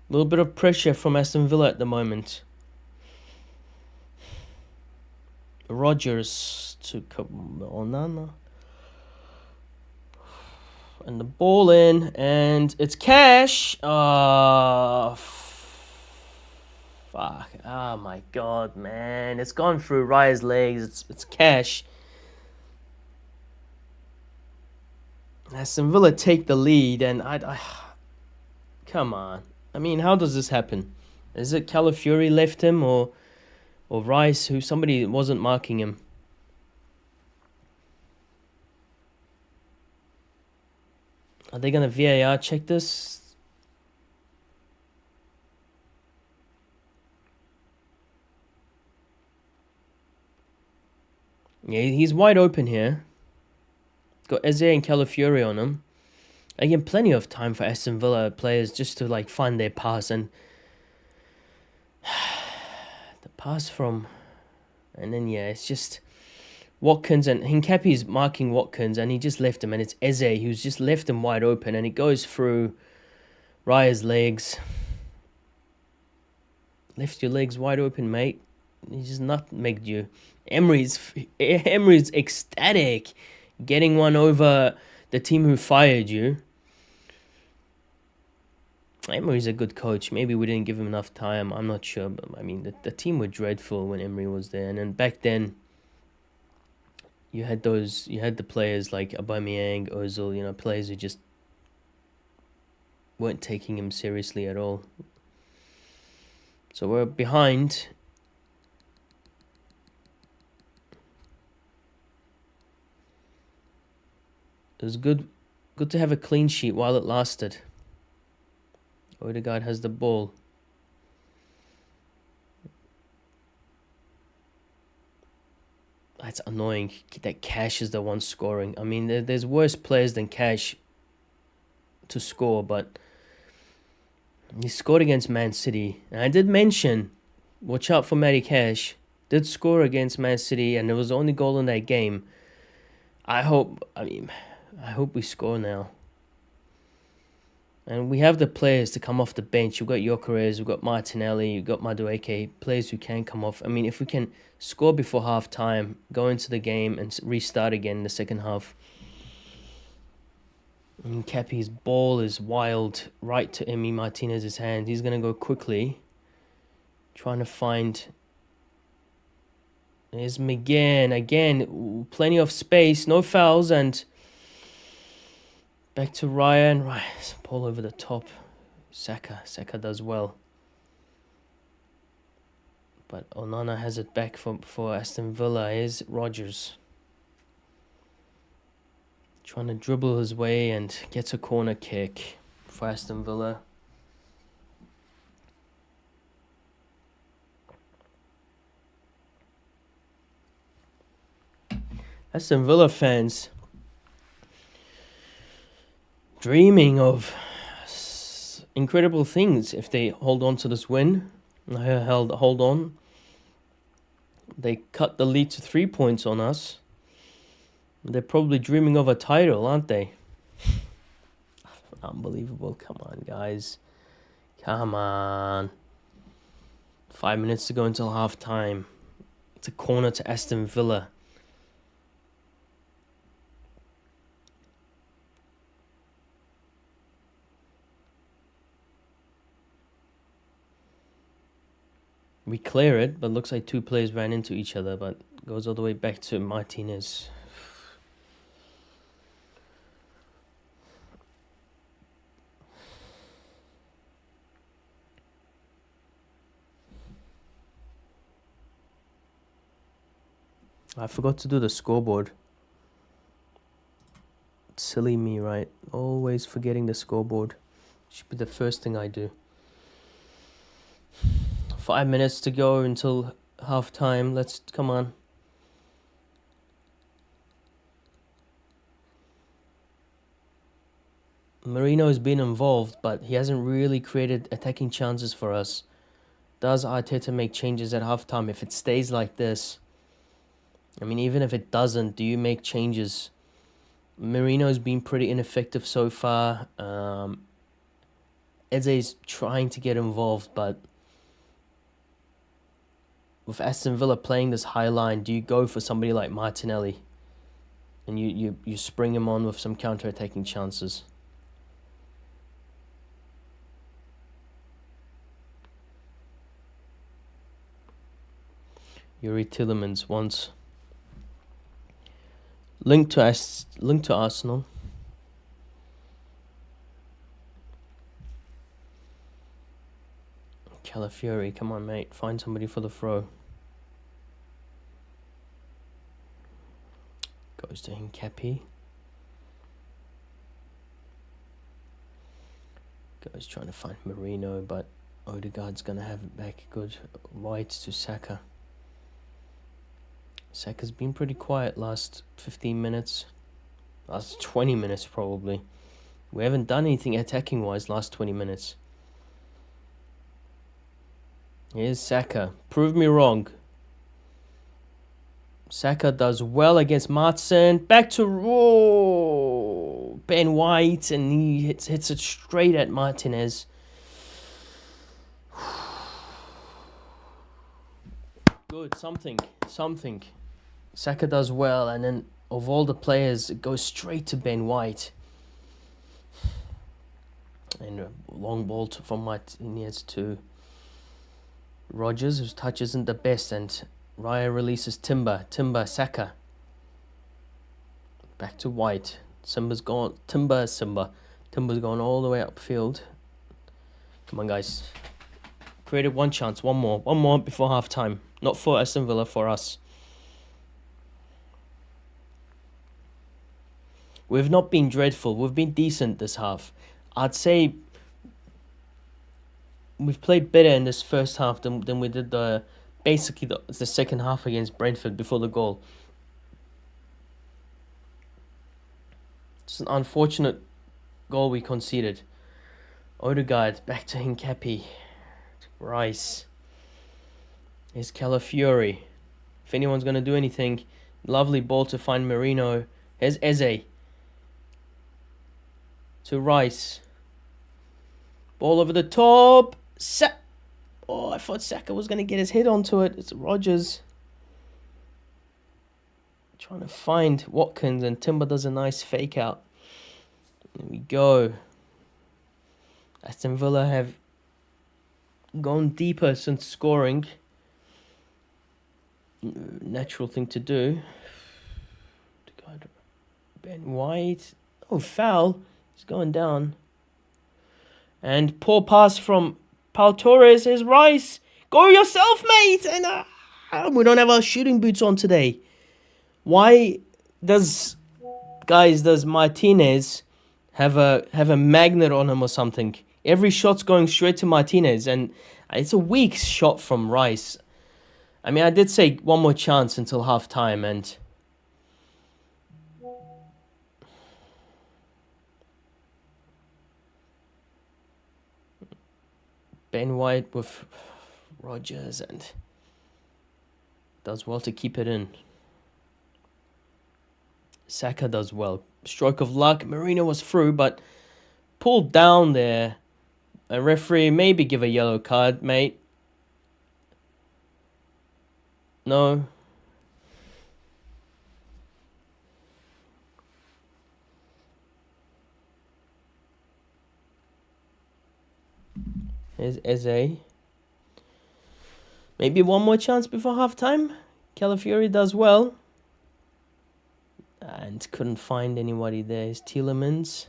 A little bit of pressure from Aston Villa at the moment. Rogers to Onana. And the ball in, and it's Cash. Fuck. Oh my god, man. It's gone through Raya's legs. It's Cash. Aston Villa take the lead, and I come on. I mean, how does this happen? Is it Calafiori left him, or Rice, who somebody wasn't marking him? Are they gonna VAR check this? Yeah, he's wide open here. Got Eze and Calafiori on him. Again, plenty of time for Aston Villa players just to like find their pass, and the pass from, and then yeah, it's just Watkins, and Hincapi's marking Watkins, and he just left him, and it's Eze who's just left him wide open, and it goes through Raya's legs. Left your legs wide open, mate. He just nutmegged you. Emery's ecstatic, getting one over the team who fired you. Emery's a good coach. Maybe we didn't give him enough time. I'm not sure. But I mean, the team were dreadful when Emery was there. And then back then, you had the players like Aubameyang, Ozil, players who just weren't taking him seriously at all. So we're behind. It was good to have a clean sheet while it lasted. Odegaard has the ball. That's annoying that Cash is the one scoring. I mean, there's worse players than Cash to score, but he scored against Man City. And I did mention, watch out for Matty Cash. Did score against Man City, and it was the only goal in that game. I hope we score now. And we have the players to come off the bench. We've got Gyökeres, we've got Martinelli, we've got Madueke, players who can come off. I mean, if we can score before half-time, go into the game and restart again in the second half. And Cappy's ball is wild right to Emi Martinez's hand. He's going to go quickly. Trying to find... There's McGinn. Again, plenty of space, no fouls, and... Back to Ryan. Right, ball over the top. Saka does well. But Onana has it back for Aston Villa. Here's Rogers. Trying to dribble his way and gets a corner kick for Aston Villa. Aston Villa fans dreaming of incredible things if they hold on to this win. Hold on. They cut the lead to 3 points on us. They're probably dreaming of a title, aren't they? Unbelievable. Come on, guys. Come on. 5 minutes to go until half time. It's a corner to Aston Villa. We clear it, but looks like two players ran into each other, but goes all the way back to Martinez. I forgot to do the scoreboard. Silly me, right? Always forgetting the scoreboard. Should be the first thing I do. 5 minutes to go until half time. Come on. Marino has been involved, but he hasn't really created attacking chances for us. Does Arteta make changes at halftime if it stays like this? I mean, even if it doesn't, do you make changes? Marino's been pretty ineffective so far. Eze's trying to get involved, but with Aston Villa playing this high line, do you go for somebody like Martinelli? And you spring him on with some counter-attacking chances? Yuri Tillemans wants linked to Arsenal. Calafiori, come on, mate. Find somebody for the throw. Goes to Hincapi. Goes trying to find Marino, but Odegaard's going to have it back. Good. White to Saka. Saka's been pretty quiet last 15 minutes. Last 20 minutes, probably. We haven't done anything attacking-wise last 20 minutes. Here's Saka. Prove me wrong. Saka does well against Martin. Back to Ben White, and he hits it straight at Martinez. Good, something. Saka does well, and then of all the players, it goes straight to Ben White. And a long ball from Martinez to Rodgers, whose touch isn't the best, and Raya releases Timber, Saka. Back to White. Timber's gone all the way upfield. Come on, guys. Created one chance, one more before half time. Not for Aston Villa, for us. We've not been dreadful. We've been decent this half. I'd say we've played better in this first half than we did the second half against Brentford before the goal. It's an unfortunate goal we conceded. Odegaard back to Hincapi. Rice. Here's Calafiori. If anyone's going to do anything, lovely ball to find Marino. Here's Eze. To Rice. Ball over the top. I thought Saka was going to get his head onto it. It's Rodgers. Trying to find Watkins, and Timber does a nice fake out. There we go. Aston Villa have gone deeper since scoring. Natural thing to do. Ben White. Oh, foul. He's going down. And poor pass from Pau Torres. Is Rice. Go yourself, mate. And we don't have our shooting boots on today. Why does Martinez have a magnet on him or something? Every shot's going straight to Martinez, and it's a weak shot from Rice. I mean, I did say one more chance until half time, and Ben White with Rodgers, and does well to keep it in. Saka does well. Stroke of luck. Marino was through, but pulled down there. A referee, maybe give a yellow card, mate. No. Here's Eze. Maybe one more chance before half time. Calafiori does well. And couldn't find anybody there. Here's Tillemans.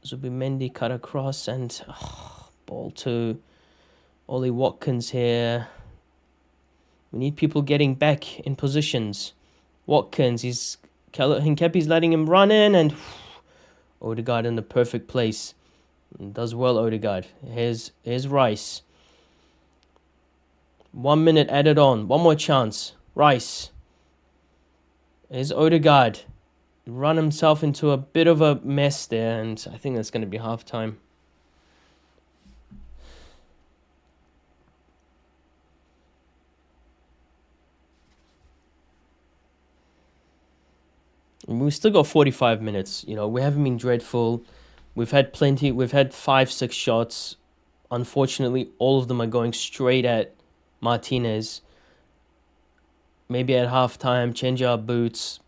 Zubimendi cut across, and ball to Ollie Watkins here. We need people getting back in positions. Watkins, Hincapi's letting him run in, and Odegaard in the perfect place. Does well, Odegaard. Here's Rice. 1 minute added on. One more chance. Rice. Here's Odegaard. Run himself into a bit of a mess there, and I think that's going to be half time. We've still got 45 minutes. You know, we haven't been dreadful. We've had plenty. We've had 5-6 shots. Unfortunately, all of them are going straight at Martinez. Maybe at halftime, change our boots,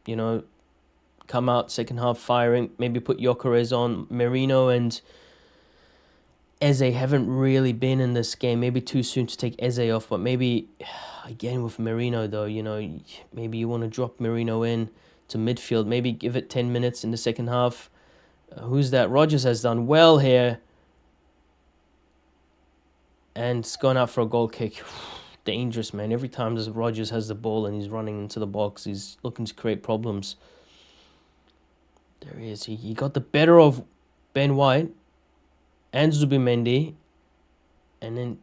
come out second half firing, maybe put Gyökeres on. Merino and Eze haven't really been in this game. Maybe too soon to take Eze off, but maybe, again with Merino though, maybe you want to drop Merino in to midfield, maybe give it 10 minutes in the second half. Who's that? Rodgers has done well here. And it's gone out for a goal kick. Dangerous, man. Every time Rodgers has the ball and he's running into the box, he's looking to create problems. There he is. He got the better of Ben White and Zubimendi, and then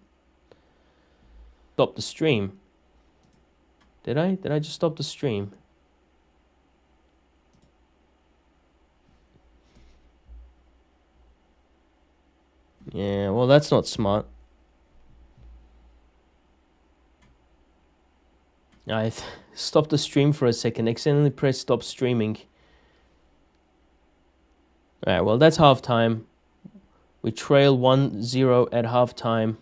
stop the stream. Did I just stop the stream? Yeah, well, that's not smart. I stopped the stream for a second, accidentally pressed stop streaming. Alright, well, that's halftime. We trail 1-0 at halftime.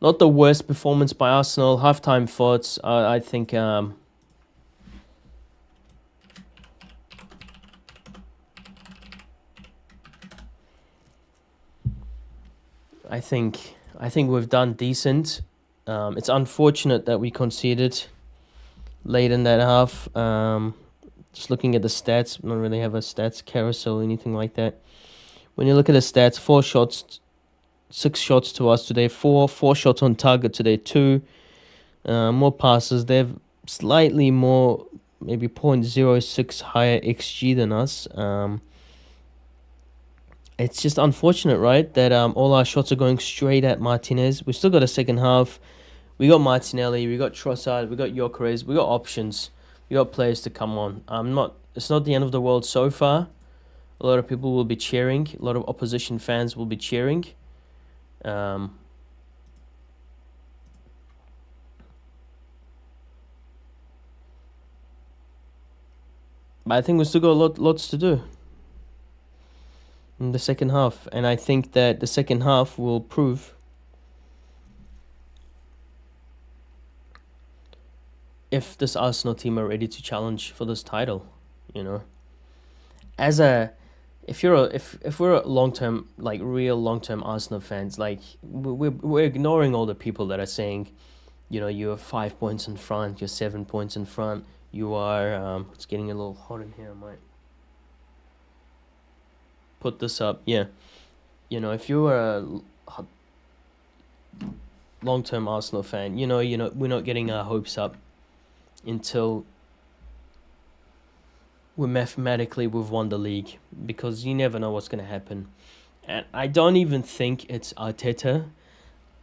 Not the worst performance by Arsenal. Halftime thoughts, I think... I think we've done decent. It's unfortunate that we conceded late in that half. Just looking at the stats, we don't really have a stats carousel or anything like that. When you look at the stats, 4 shots, 6 shots to us today, 4 shots on target today, 2 more passes. They have slightly more, maybe 0.06 higher XG than us. It's just unfortunate, right, that all our shots are going straight at Martinez. We've still got a second half. We got Martinelli, we got Trossard, we got Gyökeres, we got options. We got players to come on. It's not the end of the world so far. A lot of people will be cheering. A lot of opposition fans will be cheering. But I think we still got lots to do in the second half, and I think that the second half will prove if this Arsenal team are ready to challenge for this title. If we're a long-term, like real long-term Arsenal fans, like we're ignoring all the people that are saying, you're 5 points in front, you're 7 points in front, you are it's getting a little hot in here. I might put this up. Yeah, if you are a long-term Arsenal fan, we're not getting our hopes up until we've won the league, because you never know what's going to happen. And I don't even think it's Arteta.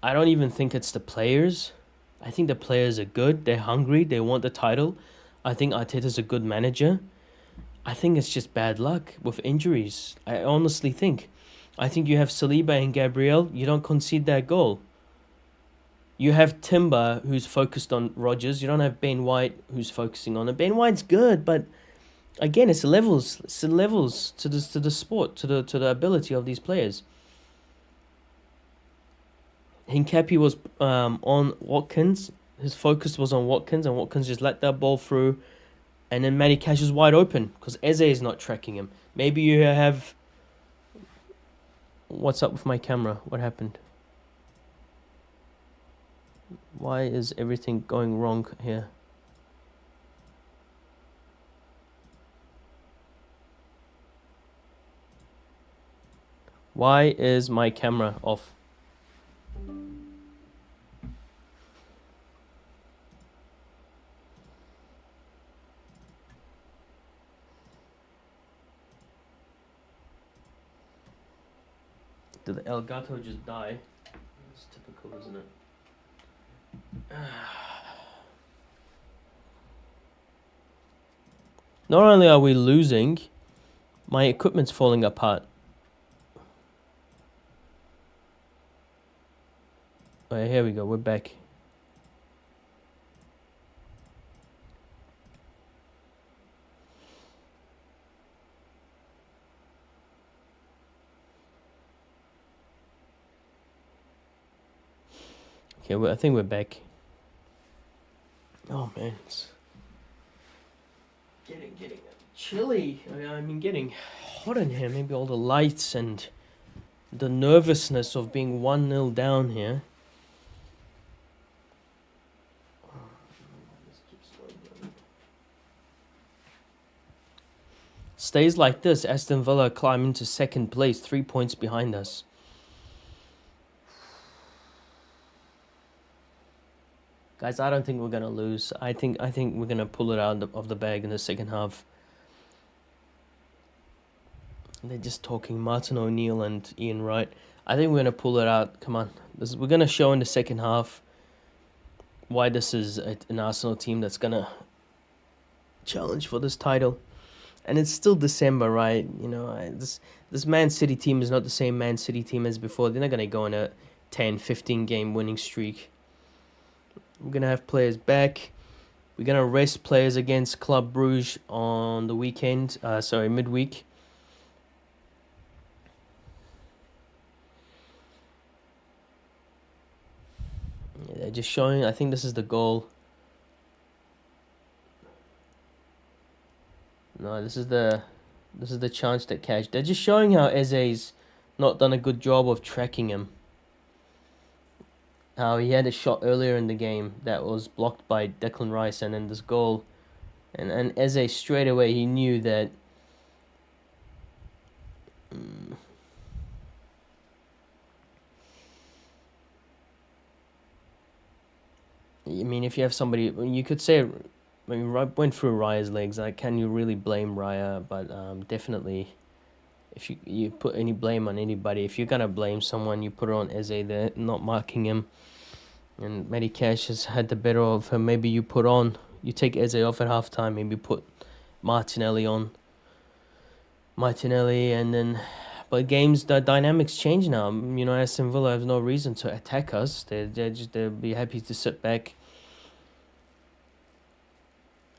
I don't even think it's the players. I think the players are good. They're hungry. They want the title. I think Arteta's a good manager. I think it's just bad luck with injuries. I honestly think. I think you have Saliba and Gabriel. You don't concede that goal. You have Timber, who's focused on Rodgers. You don't have Ben White, who's focusing on it. Ben White's good, but again, it's levels. It's levels to the sport, to the ability of these players. Hincapié was on Watkins. His focus was on Watkins, and Watkins just let that ball through. And then Matty Cash is wide open because Eze is not tracking him. Maybe you have... What's up with my camera? What happened? Why is everything going wrong here? Why is my camera off? Did the El Gato just die? That's typical, isn't it? Not only are we losing, my equipment's falling apart. Alright, here we go, we're back. Okay, I think we're back. Oh man, it's getting chilly. I mean, getting hot in here. Maybe all the lights and the nervousness of being 1-0 down here. Stays like this, Aston Villa climb into second place, 3 points behind us. Guys, I don't think we're gonna lose. I think we're gonna pull it out of the bag in the second half. They're just talking Martin O'Neill and Ian Wright. I think we're gonna pull it out. Come on, we're gonna show in the second half why this is an Arsenal team that's gonna challenge for this title. And it's still December, right? You know, this Man City team is not the same Man City team as before. They're not gonna go on a 10, 15 game winning streak. We're going to have players back. We're going to rest players against Club Brugge on the weekend. Midweek. Yeah, they're just showing, I think this is the goal. No, this is the chance that catch. They're just showing how Eze's not done a good job of tracking him. How he had a shot earlier in the game that was blocked by Declan Rice, and then this goal, and Eze straight away he knew that. I mean, if you have somebody, you could say, I mean, went through Raya's legs. Like, can you really blame Raya? But definitely, if you put any blame on anybody, if you're gonna blame someone, you put it on Eze. They're not marking him. And Matty Cash has had the better of him. Maybe you take Eze off at halftime. Maybe put Martinelli on. And then, but the dynamics change now. You know, Aston Villa have no reason to attack us. They'll be happy to sit back.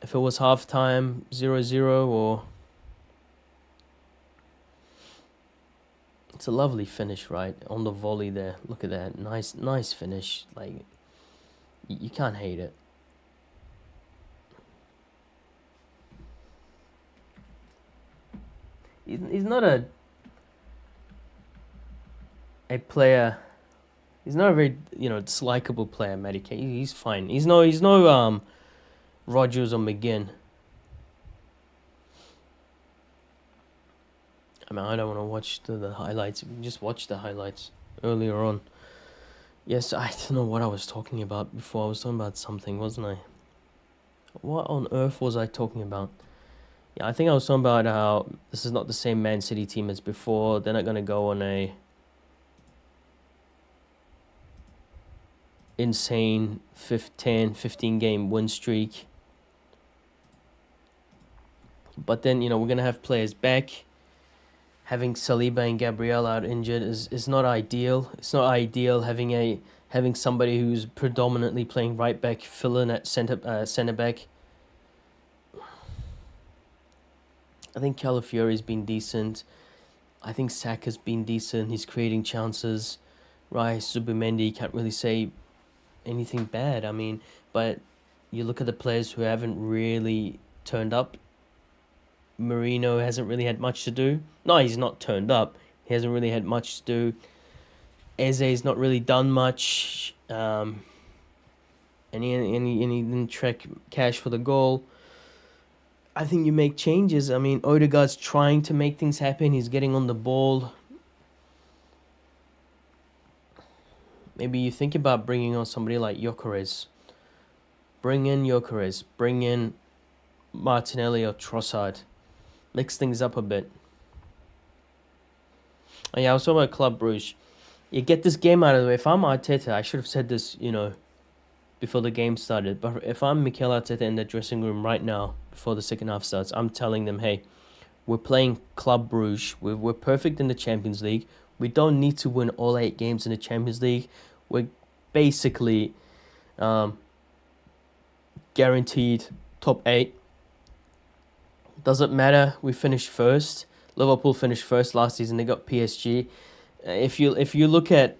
If it was halftime 0-0 or. It's a lovely finish, right? On the volley there. Look at that. Nice finish. Like, you can't hate it. He's not a player. He's not a very, dislikable player, Matty. He's fine. He's no Rodgers or McGinn. I mean, I don't want to watch the highlights. We can just watch the highlights earlier on. Yes, I don't know what I was talking about before. I was talking about something, wasn't I? What on earth was I talking about? Yeah, I think I was talking about how this is not the same Man City team as before. They're not going to go on a insane 15 game win streak. But then, we're going to have players back. Having Saliba and Gabriel out injured is not ideal. It's not ideal having somebody who's predominantly playing right back fill in at centre back. I think Calafiori's been decent. I think Saka's been decent. He's creating chances. Rice, Zubimendi, can't really say anything bad. I mean, but you look at the players who haven't really turned up. Marino hasn't really had much to do. No, he's not turned up. He hasn't really had much to do. Eze's not really done much. And he didn't track Cash for the goal. I think you make changes. I mean, Odegaard's trying to make things happen. He's getting on the ball. Maybe you think about bringing on somebody like Gyökeres. Bring in Gyökeres. Bring in Martinelli or Trossard. Mix things up a bit. Oh yeah, I was talking about Club Brugge. You get this game out of the way. If I'm Arteta, I should have said this, before the game started. But if I'm Mikel Arteta in the dressing room right now, before the second half starts, I'm telling them, hey, we're playing Club Brugge. We're perfect in the Champions League. We don't need to win all 8 games in the Champions League. We're basically guaranteed top 8. Doesn't matter. We finished first. Liverpool finished first last season. They got PSG. If you look at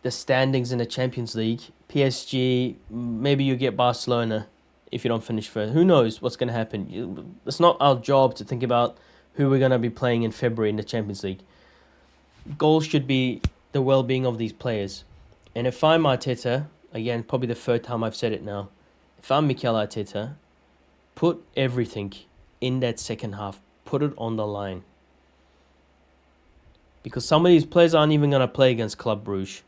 the standings in the Champions League. PSG, maybe you get Barcelona if you don't finish first. Who knows what's going to happen? It's not our job to think about who we're going to be playing in February in the Champions League. Goal should be the well-being of these players. And if I'm Arteta, again, probably the third time I've said it now, if I'm Mikel Arteta, put everything in that second half. Put it on the line. Because some of these players aren't even going to play against Club Brugge.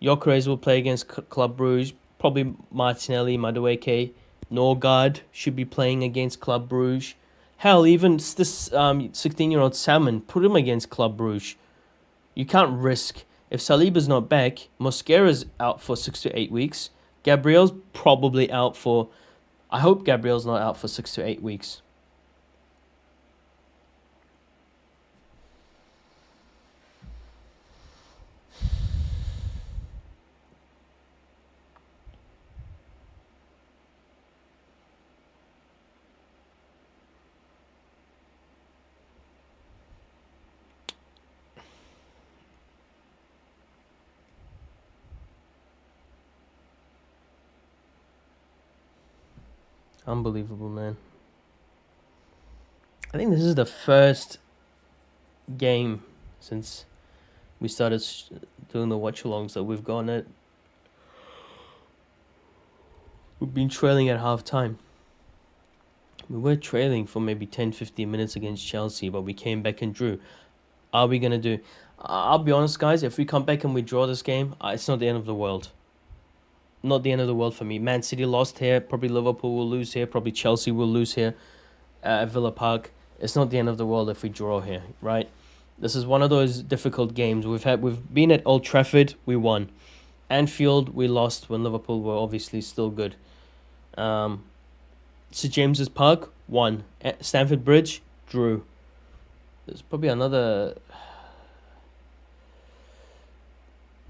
Gyökeres will play against Club Brugge. Probably Martinelli, Madueke, Norgard should be playing against Club Brugge. Hell, even this 16-year-old Salmon, put him against Club Brugge. You can't risk. If Saliba's not back, Mosquera's out for 6 to 8 weeks. Gabriel's probably out for... I hope Gabriel's not out for 6 to 8 weeks. Unbelievable, man. I think this is the first game since we started doing the watch-alongs that we've gone at. We've been trailing at half-time. We were trailing for maybe 10-15 minutes against Chelsea, but we came back and drew. Are we going to do... I'll be honest, guys, if we come back and we draw this game, it's not the end of the world. Not the end of the world for me. Man City lost here. Probably Liverpool will lose here. Probably Chelsea will lose here at Villa Park. It's not the end of the world if we draw here, right? This is one of those difficult games. We've been at Old Trafford, we won. Anfield, we lost when Liverpool were obviously still good. St James's Park, won. At Stamford Bridge, drew. There's probably another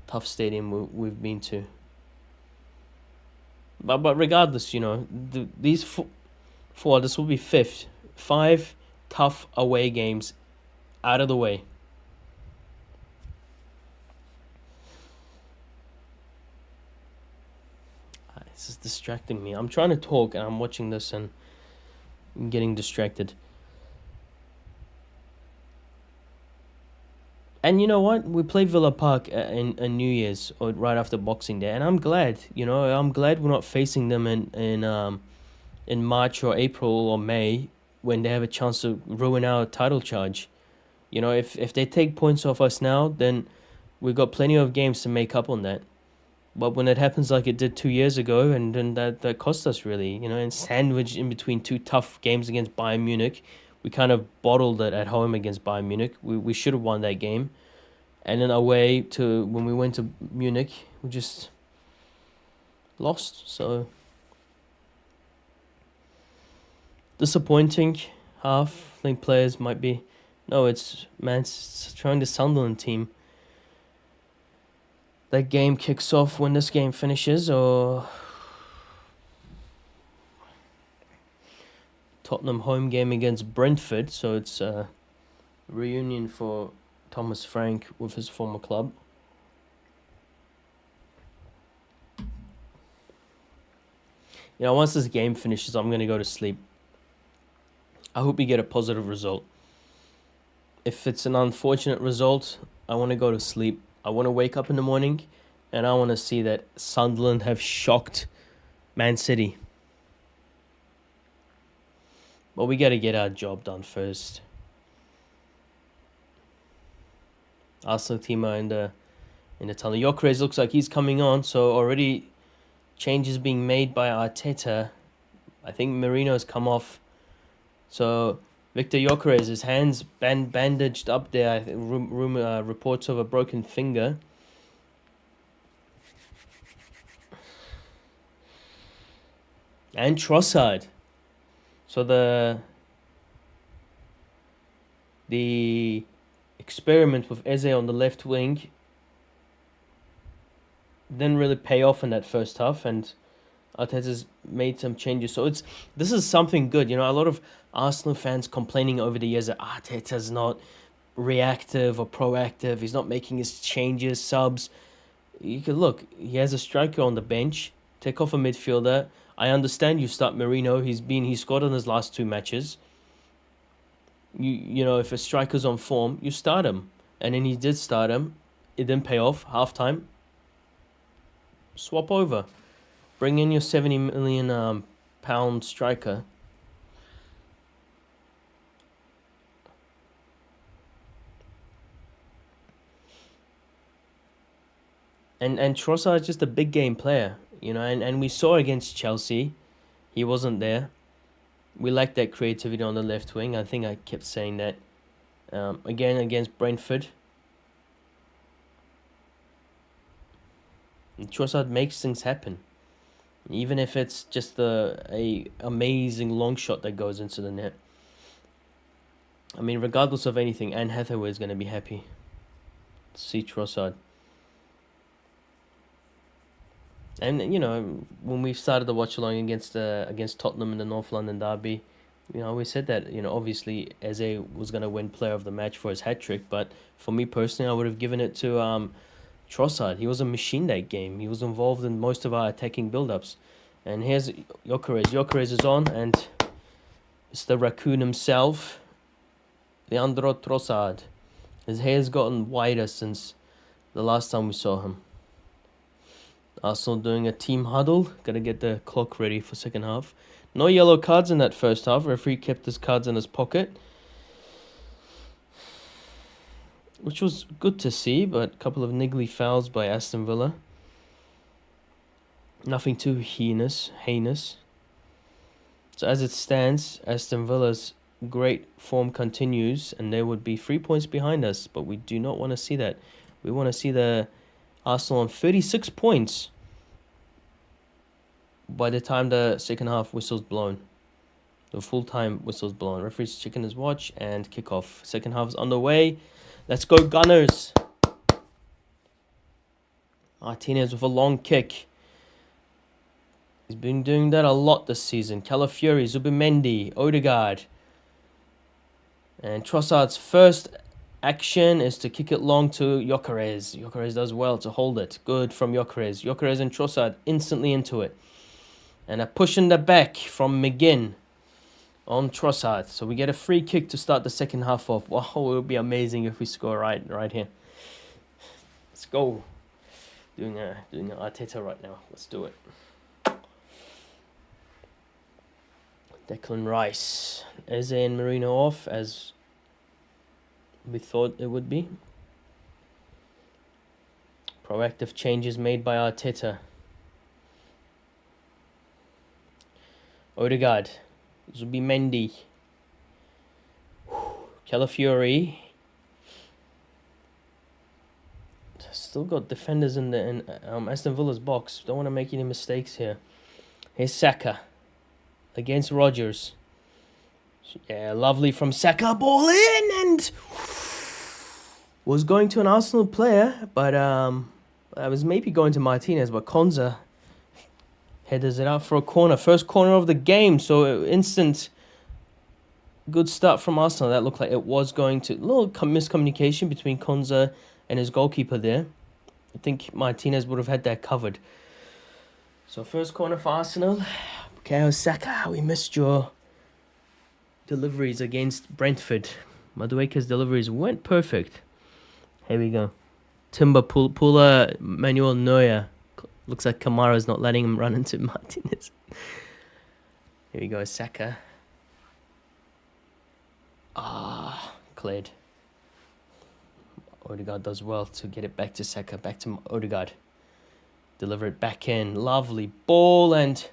tough stadium we've been to. But regardless, you know, these four, this will be fifth. 5 tough away games out of the way. This is distracting me. I'm trying to talk and I'm watching this and I'm getting distracted. And you know what? We play Villa Park in New Year's or right after Boxing Day, and I'm glad. You know, I'm glad we're not facing them in March or April or May when they have a chance to ruin our title charge. You know, if they take points off us now, then we've got plenty of games to make up on that. But when it happens like it did 2 years ago, and then that cost us really, you know, and sandwiched in between 2 tough games against Bayern Munich. We kind of bottled it at home against Bayern Munich. We should have won that game. And then away to when we went to Munich, we just lost. So disappointing. I think players might be... No, it's trying the Sunderland team. That game kicks off when this game finishes, or... Tottenham home game against Brentford, so it's a reunion for Thomas Frank with his former club. You know, once this game finishes, I'm going to go to sleep. I hope we get a positive result. If it's an unfortunate result, I want to go to sleep. I want to wake up in the morning, and I want to see that Sunderland have shocked Man City. But we got to get our job done first. Arsenal Timo in the tunnel. Gyökeres looks like he's coming on, so already changes being made by Arteta. I think Merino's come off. So Victor Gyökeres, his hands bandaged up there. I think reports of a broken finger. And Trossard. So the experiment with Eze on the left wing didn't really pay off in that first half, and Arteta's made some changes. So this is something good. You know, a lot of Arsenal fans complaining over the years that Arteta's not reactive or proactive. He's not making his changes, subs. You could look. He has a striker on the bench. Take off a midfielder. I understand you start Marino. He scored on his last 2 matches. You know, if a striker's on form, you start him. And then he did start him. It didn't pay off. Halftime. Swap over. Bring in your 70 million pound striker. And Trossard's just a big game player, you know, and we saw against Chelsea, he wasn't there. We lacked that creativity on the left wing. I think I kept saying that. Again, against Brentford. And Trossard makes things happen. Even if it's just a amazing long shot that goes into the net. I mean, regardless of anything, Anne Hathaway is going to be happy to see Trossard. And, you know, when we started the watch-along against Tottenham in the North London derby, you know, we said that, you know, obviously Eze was going to win player of the match for his hat-trick, but for me personally, I would have given it to Trossard. He was a machine that game. He was involved in most of our attacking build-ups. And here's Gyökeres. Gyökeres is on, and it's the raccoon himself, Leandro Trossard. His hair's gotten wider since the last time we saw him. Arsenal doing a team huddle. Gotta get the clock ready for second half. No yellow cards in that first half. Referee kept his cards in his pocket, which was good to see, but a couple of niggly fouls by Aston Villa. Nothing too heinous. So as it stands, Aston Villa's great form continues, and they would be 3 points behind us, but we do not want to see that. We want to see the Arsenal on 36 points by the time the second half whistle's blown. The full-time whistle's blown. Referee's checking his watch and kickoff. Second half is underway. Let's go, Gunners. Martinez with a long kick. He's been doing that a lot this season. Calafiori, Zubimendi, Odegaard. And Trossard's first action is to kick it long to Gyökeres. Gyökeres does well to hold it. Good from Gyökeres. Gyökeres and Trossard instantly into it. And a push in the back from McGinn on Trossard. So we get a free kick to start the second half off. Wow, it would be amazing if we score right here. Let's go. Doing an Arteta right now. Let's do it. Declan Rice. Eze and Marino off as we thought it would be. Proactive changes made by Arteta. Odegaard, Zubimendi, Calafiori. Still got defenders in Aston Villa's box. Don't want to make any mistakes here. Here's Saka against Rodgers. Yeah, lovely from Saka. Ball in, and was going to an Arsenal player, but I was maybe going to Martinez, but Konza headers it out for a corner. First corner of the game, so instant good start from Arsenal. That looked like it was going to... little miscommunication between Konza and his goalkeeper there. I think Martinez would have had that covered. So first corner for Arsenal. Bukayo Saka, we missed your deliveries against Brentford. Madueka's deliveries weren't perfect. Here we go. Timber Pula Manuel Neuer. Looks like Kamara's not letting him run into Martinez. Here we go, Saka. Cleared. Odegaard does well to get it back to Saka. Back to Odegaard. Deliver it back in. Lovely ball, and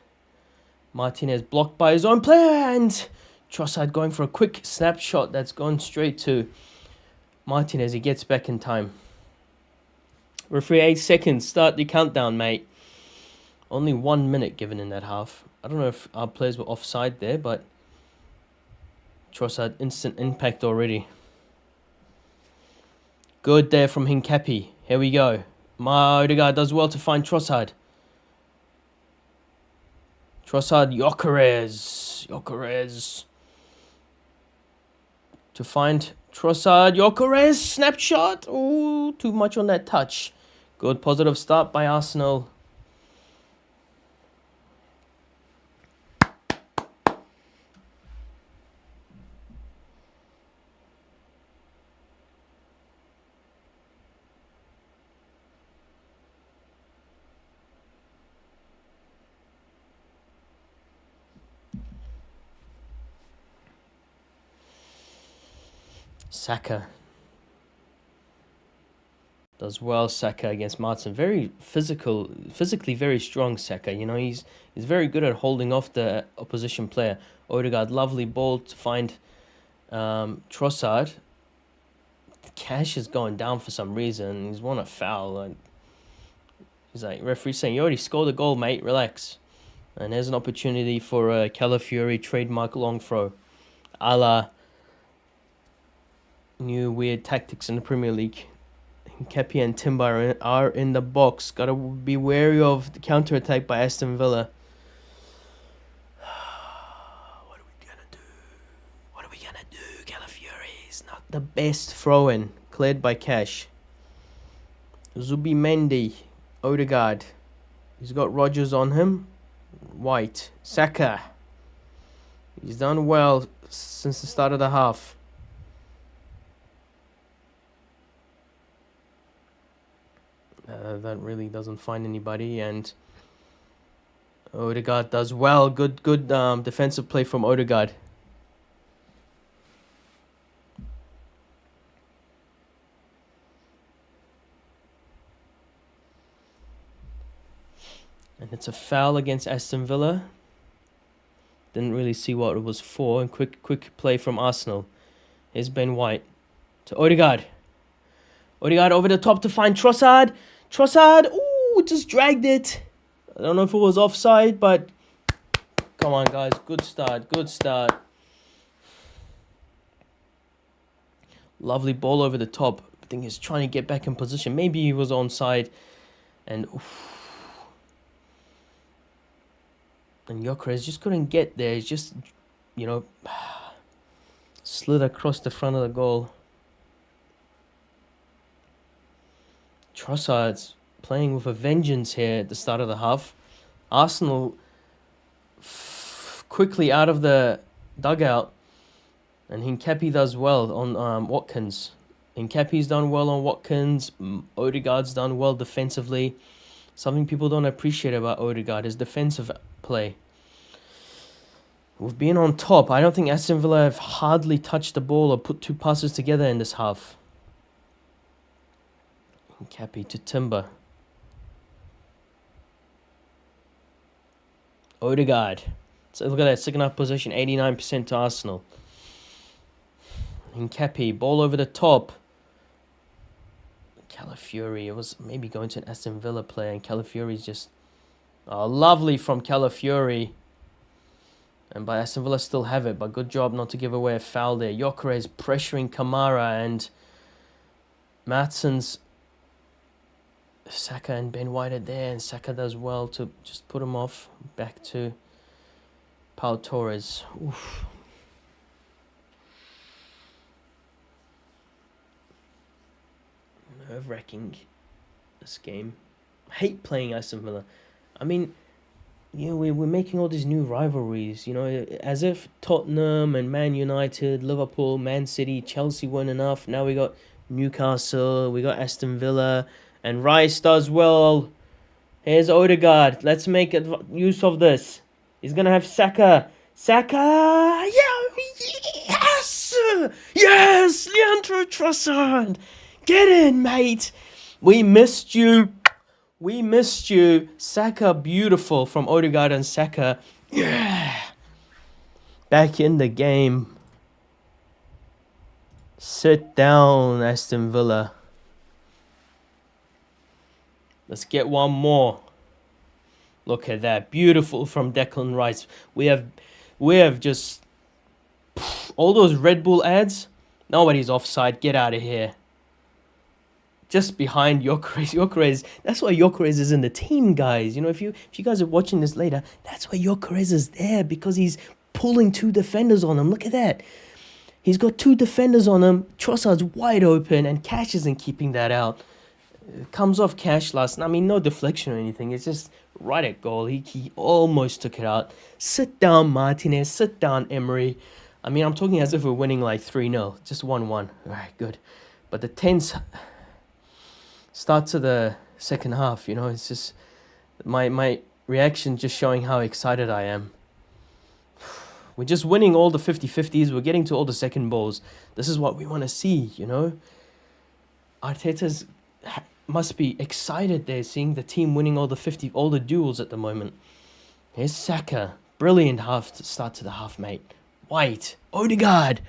Martinez blocked by his own player, and Trossard going for a quick snapshot that's gone straight to Martinez. He gets back in time. Referee, 8 seconds. Start the countdown, mate. Only 1 minute given in that half. I don't know if our players were offside there, but Trossard, instant impact already. Good there from Hincapi. Here we go. Odegaard does well to find Trossard. Trossard, Gyökeres. To find Trossard, Gyökeres, snapshot. Ooh, too much on that touch. Good positive start by Arsenal. Saka does well. Saka against Martin, very physically very strong. Saka, you know, he's very good at holding off the opposition player. Odegaard, lovely ball to find Trossard. Cash is going down for some reason. He's won a foul. And he's like, referee saying, "You already scored a goal, mate. Relax." And there's an opportunity for a Calafiori trademark long throw, a la new weird tactics in the Premier League. Kepi and Timber are in the box. Gotta be wary of the counter attack by Aston Villa. What are we gonna do? What are we gonna do? Calafiori is not the best throw-in. Cleared by Cash. Zubimendi, Odegaard. He's got Rodgers on him. White, Saka. He's done well since the start of the half. That really doesn't find anybody, and Odegaard does well. Good defensive play from Odegaard. And it's a foul against Aston Villa. Didn't really see what it was for. And quick play from Arsenal. Here's Ben White to Odegaard. Odegaard over the top to find Trossard. Trossard, ooh, just dragged it. I don't know if it was offside, but come on, guys. Good start. Lovely ball over the top. I think he's trying to get back in position. Maybe he was onside. And Gyökeres just couldn't get there. He's just, you know, slid across the front of the goal. Trossard's playing with a vengeance here at the start of the half. Arsenal quickly out of the dugout. And Hincapi does well on Watkins. Hincapi's done well on Watkins. Odegaard's done well defensively. Something people don't appreciate about Odegaard is defensive play. We've been on top. I don't think Aston Villa have hardly touched the ball or put two passes together in this half. Cappy to Timber. Odegaard. So look at that, second half possession, 89% to Arsenal. Cappy, ball over the top. Calafiori, it was maybe going to an Aston Villa player, and Calafiori's just lovely from Calafiori. And by Aston Villa still have it, but good job not to give away a foul there. Gyökeres pressuring Kamara, and Matsson's Saka and Ben White are there, and Saka does well to just put him off. Back to Pau Torres. Oof. Nerve-wracking, this game. I hate playing Aston Villa. I mean, you know, we're making all these new rivalries, you know, as if Tottenham and Man United, Liverpool, Man City, Chelsea weren't enough. Now we got Newcastle, we got Aston Villa. And Rice does well. Here's Odegaard. Let's make use of this. He's going to have Saka. Saka! Yeah! Yes! Yes! Leandro Trossard! Get in, mate! We missed you. We missed you. Saka, beautiful from Odegaard and Saka. Yeah! Back in the game. Sit down, Aston Villa. Let's get one more. Look at that. Beautiful from Declan Rice. We have just all those Red Bull ads. Nobody's offside. Get out of here. Just behind Gyökeres. Gyökeres. That's why Gyökeres is in the team, guys. You know, if you guys are watching this later, that's why Gyökeres is there, because he's pulling two defenders on him. Look at that. He's got two defenders on him. Trossard's wide open, and Cash isn't keeping that out. Comes off Cash last. I mean, no deflection or anything. It's just right at goal. He almost took it out. Sit down, Martinez. Sit down, Emery. I mean, I'm talking as if we're winning like 3-0. Just 1-1. All right, good. But the tense start to the second half, you know, it's just my reaction just showing how excited I am. We're just winning all the 50-50s. We're getting to all the second balls. This is what we want to see, you know. Arteta's must be excited there, seeing the team winning all the duels at the moment. Here's Saka. Brilliant start to the half, mate. White. Odegaard.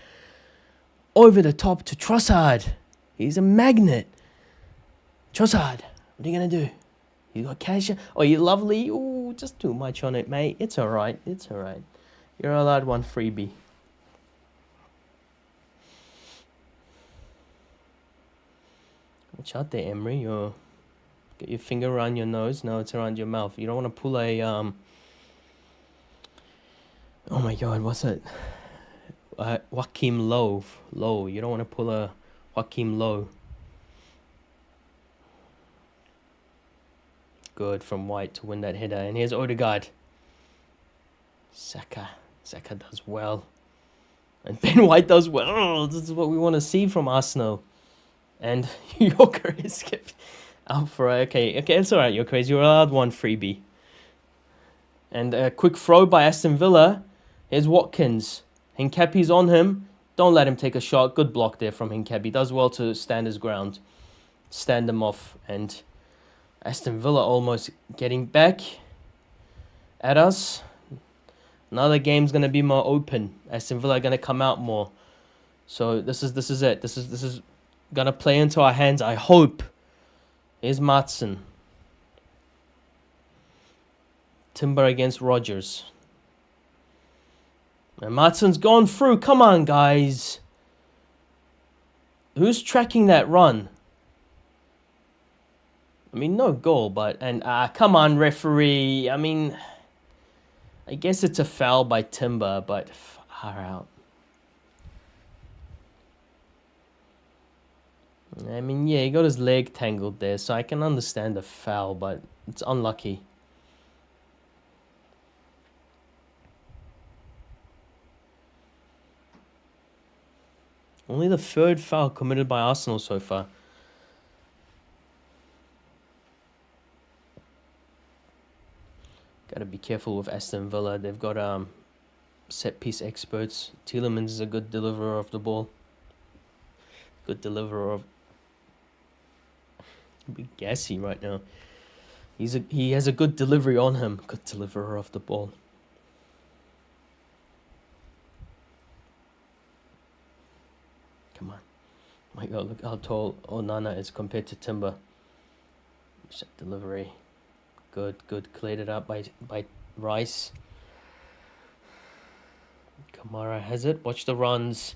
Over the top to Trossard. He's a magnet. Trossard. What are you going to do? You got cash? Oh, you lovely. Ooh, just too much on it, mate. It's all right. It's all right. You're allowed one freebie. Watch out there, Emery. You get your finger around your nose. No, it's around your mouth. You don't want to pull a oh my God, what's it? Joachim Low. You don't want to pull a Joachim Low. Good from White to win that header. And here's Odegaard. Saka does well. And Ben White does well. Oh, this is what we want to see from Arsenal. And Gyökeres is skipped out for okay, it's alright, Gyökeres. You're allowed one freebie. And a quick throw by Aston Villa. Here's Watkins. Hincapié's on him. Don't let him take a shot. Good block there from Hincapié. Does well to stand his ground. Stand him off. And Aston Villa almost getting back at us. Another game's gonna be more open. Aston Villa are gonna come out more. So this is it. This is gonna play into our hands, I hope. Here's Maatsen. Timber against Rodgers. And Maatsen's gone through. Come on, guys. Who's tracking that run? I mean, no goal, but... And, come on, referee. I mean... I guess it's a foul by Timber, but... Far out. I mean, yeah, he got his leg tangled there, so I can understand the foul, but it's unlucky. Only the third foul committed by Arsenal so far. Gotta be careful with Aston Villa. They've got set piece experts. Tielemans is a good deliverer of the ball. Good deliverer of... A bit gassy right now. He has a good delivery on him. Good deliverer of the ball. Come on. My God, look how tall Onana is compared to Timber. Shot delivery. Good. Cleared it up by Rice. Kamara has it. Watch the runs.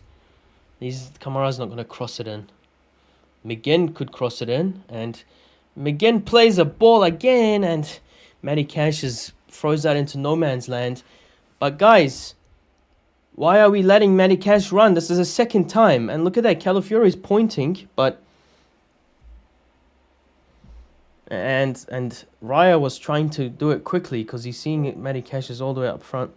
Kamara's not going to cross it in. McGinn could cross it in. And McGinn plays a ball again. And Matty Cash throws that into no man's land. But guys, why are we letting Matty Cash run? This is the second time. And look at that. Calafiore is pointing. But... And Raya was trying to do it quickly because he's seeing Matty Cash is all the way up front.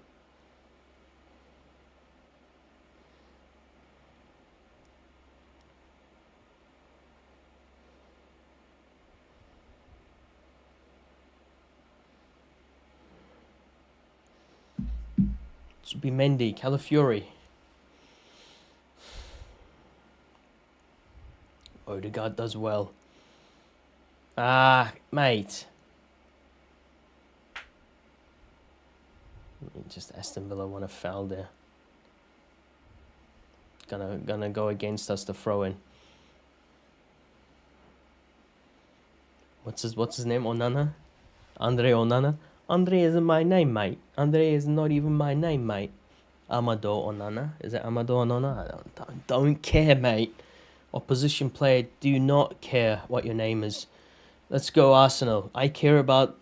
This would be Mendy, Calafiore. Odegaard does well. Mate. Just Aston Villa want a foul there. Gonna go against us to throw in. What's his name? Onana? Andre Onana? Andre isn't my name, mate. Andre is not even my name, mate. Amado Onana. Is it Amado Onana? I don't care, mate. Opposition player, do not care what your name is. Let's go Arsenal. I care about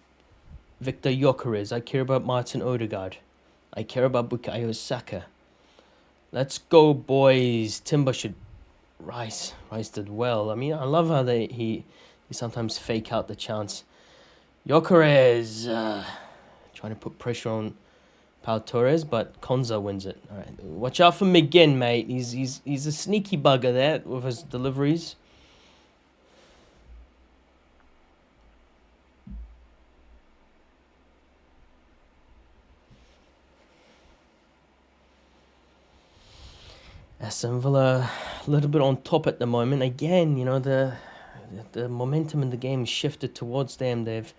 Victor Gyökeres. I care about Martin Odegaard. I care about Bukayo Saka. Let's go, boys. Timber should... Rice did well. I mean, I love how he He sometimes fake out the chance. Gyökeres trying to put pressure on Pau Torres, but Konza wins it. All right, watch out for McGinn, mate. He's a sneaky bugger there with his deliveries. Aston Villa a little bit on top at the moment. Again, you know, the momentum in the game shifted towards them. They've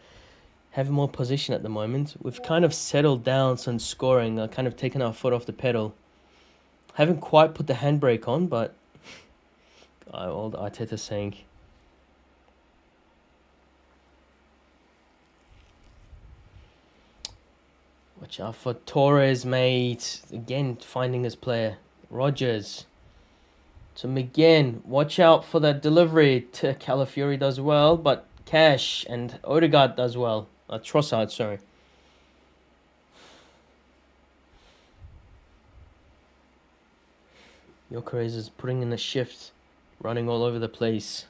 have more position at the moment. We've kind of settled down since scoring, kind of taken our foot off the pedal. Haven't quite put the handbrake on, but old Arteta saying. Watch out for Torres, mate. Again, finding his player. Rogers to McGinn. Watch out for that delivery. To Calafiori does well, but Cash and Odegaard does well. Trossard, sorry. Gyökeres is putting in a shift, running all over the place.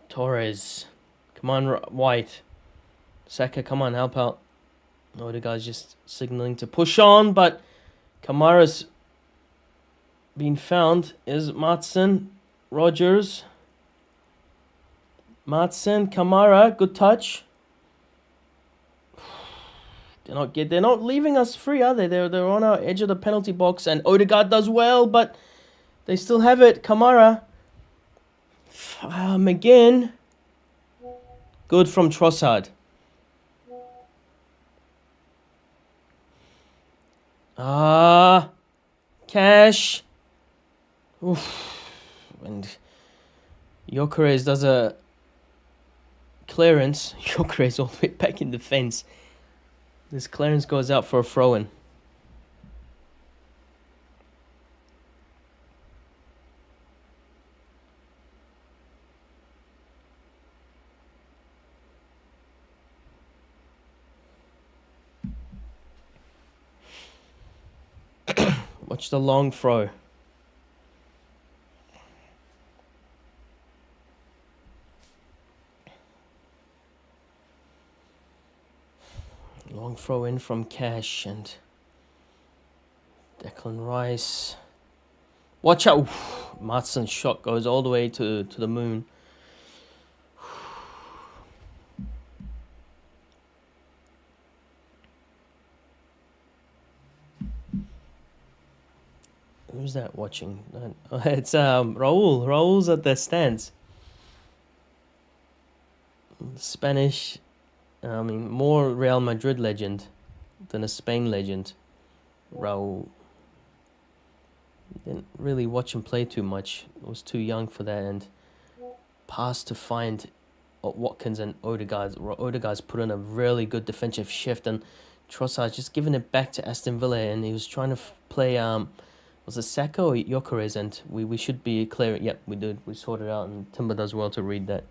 Torres, come on, White. Saka, come on, help out. Odegaard's just signaling to push on, but Kamara's been found. Is Maatsen, Rogers, Maatsen, Kamara, good touch. They're not leaving us free, are they? They're on our edge of the penalty box, and Odegaard does well, but they still have it. Kamara, McGinn, good from Trossard. Cash. Oof. And Gyökeres does a clearance. Gyökeres all the way back in the fence. This clearance goes out for a throw-in. Watch the long throw. Long throw in from Cash and Declan Rice. Watch out. Maatsen's shot goes all the way to the moon. Who's that watching? It's Raul. Raul's at the stands. Spanish, more Real Madrid legend than a Spain legend. Raul. Didn't really watch him play too much. I was too young for that, and passed to find Watkins and Odegaard. Odegaard's put in a really good defensive shift, and Trossard's just giving it back to Aston Villa, and he was trying to play was it Saka or Gyökeres, and we should be clear. Yep, we did. We sorted out, and Timber does well to read that.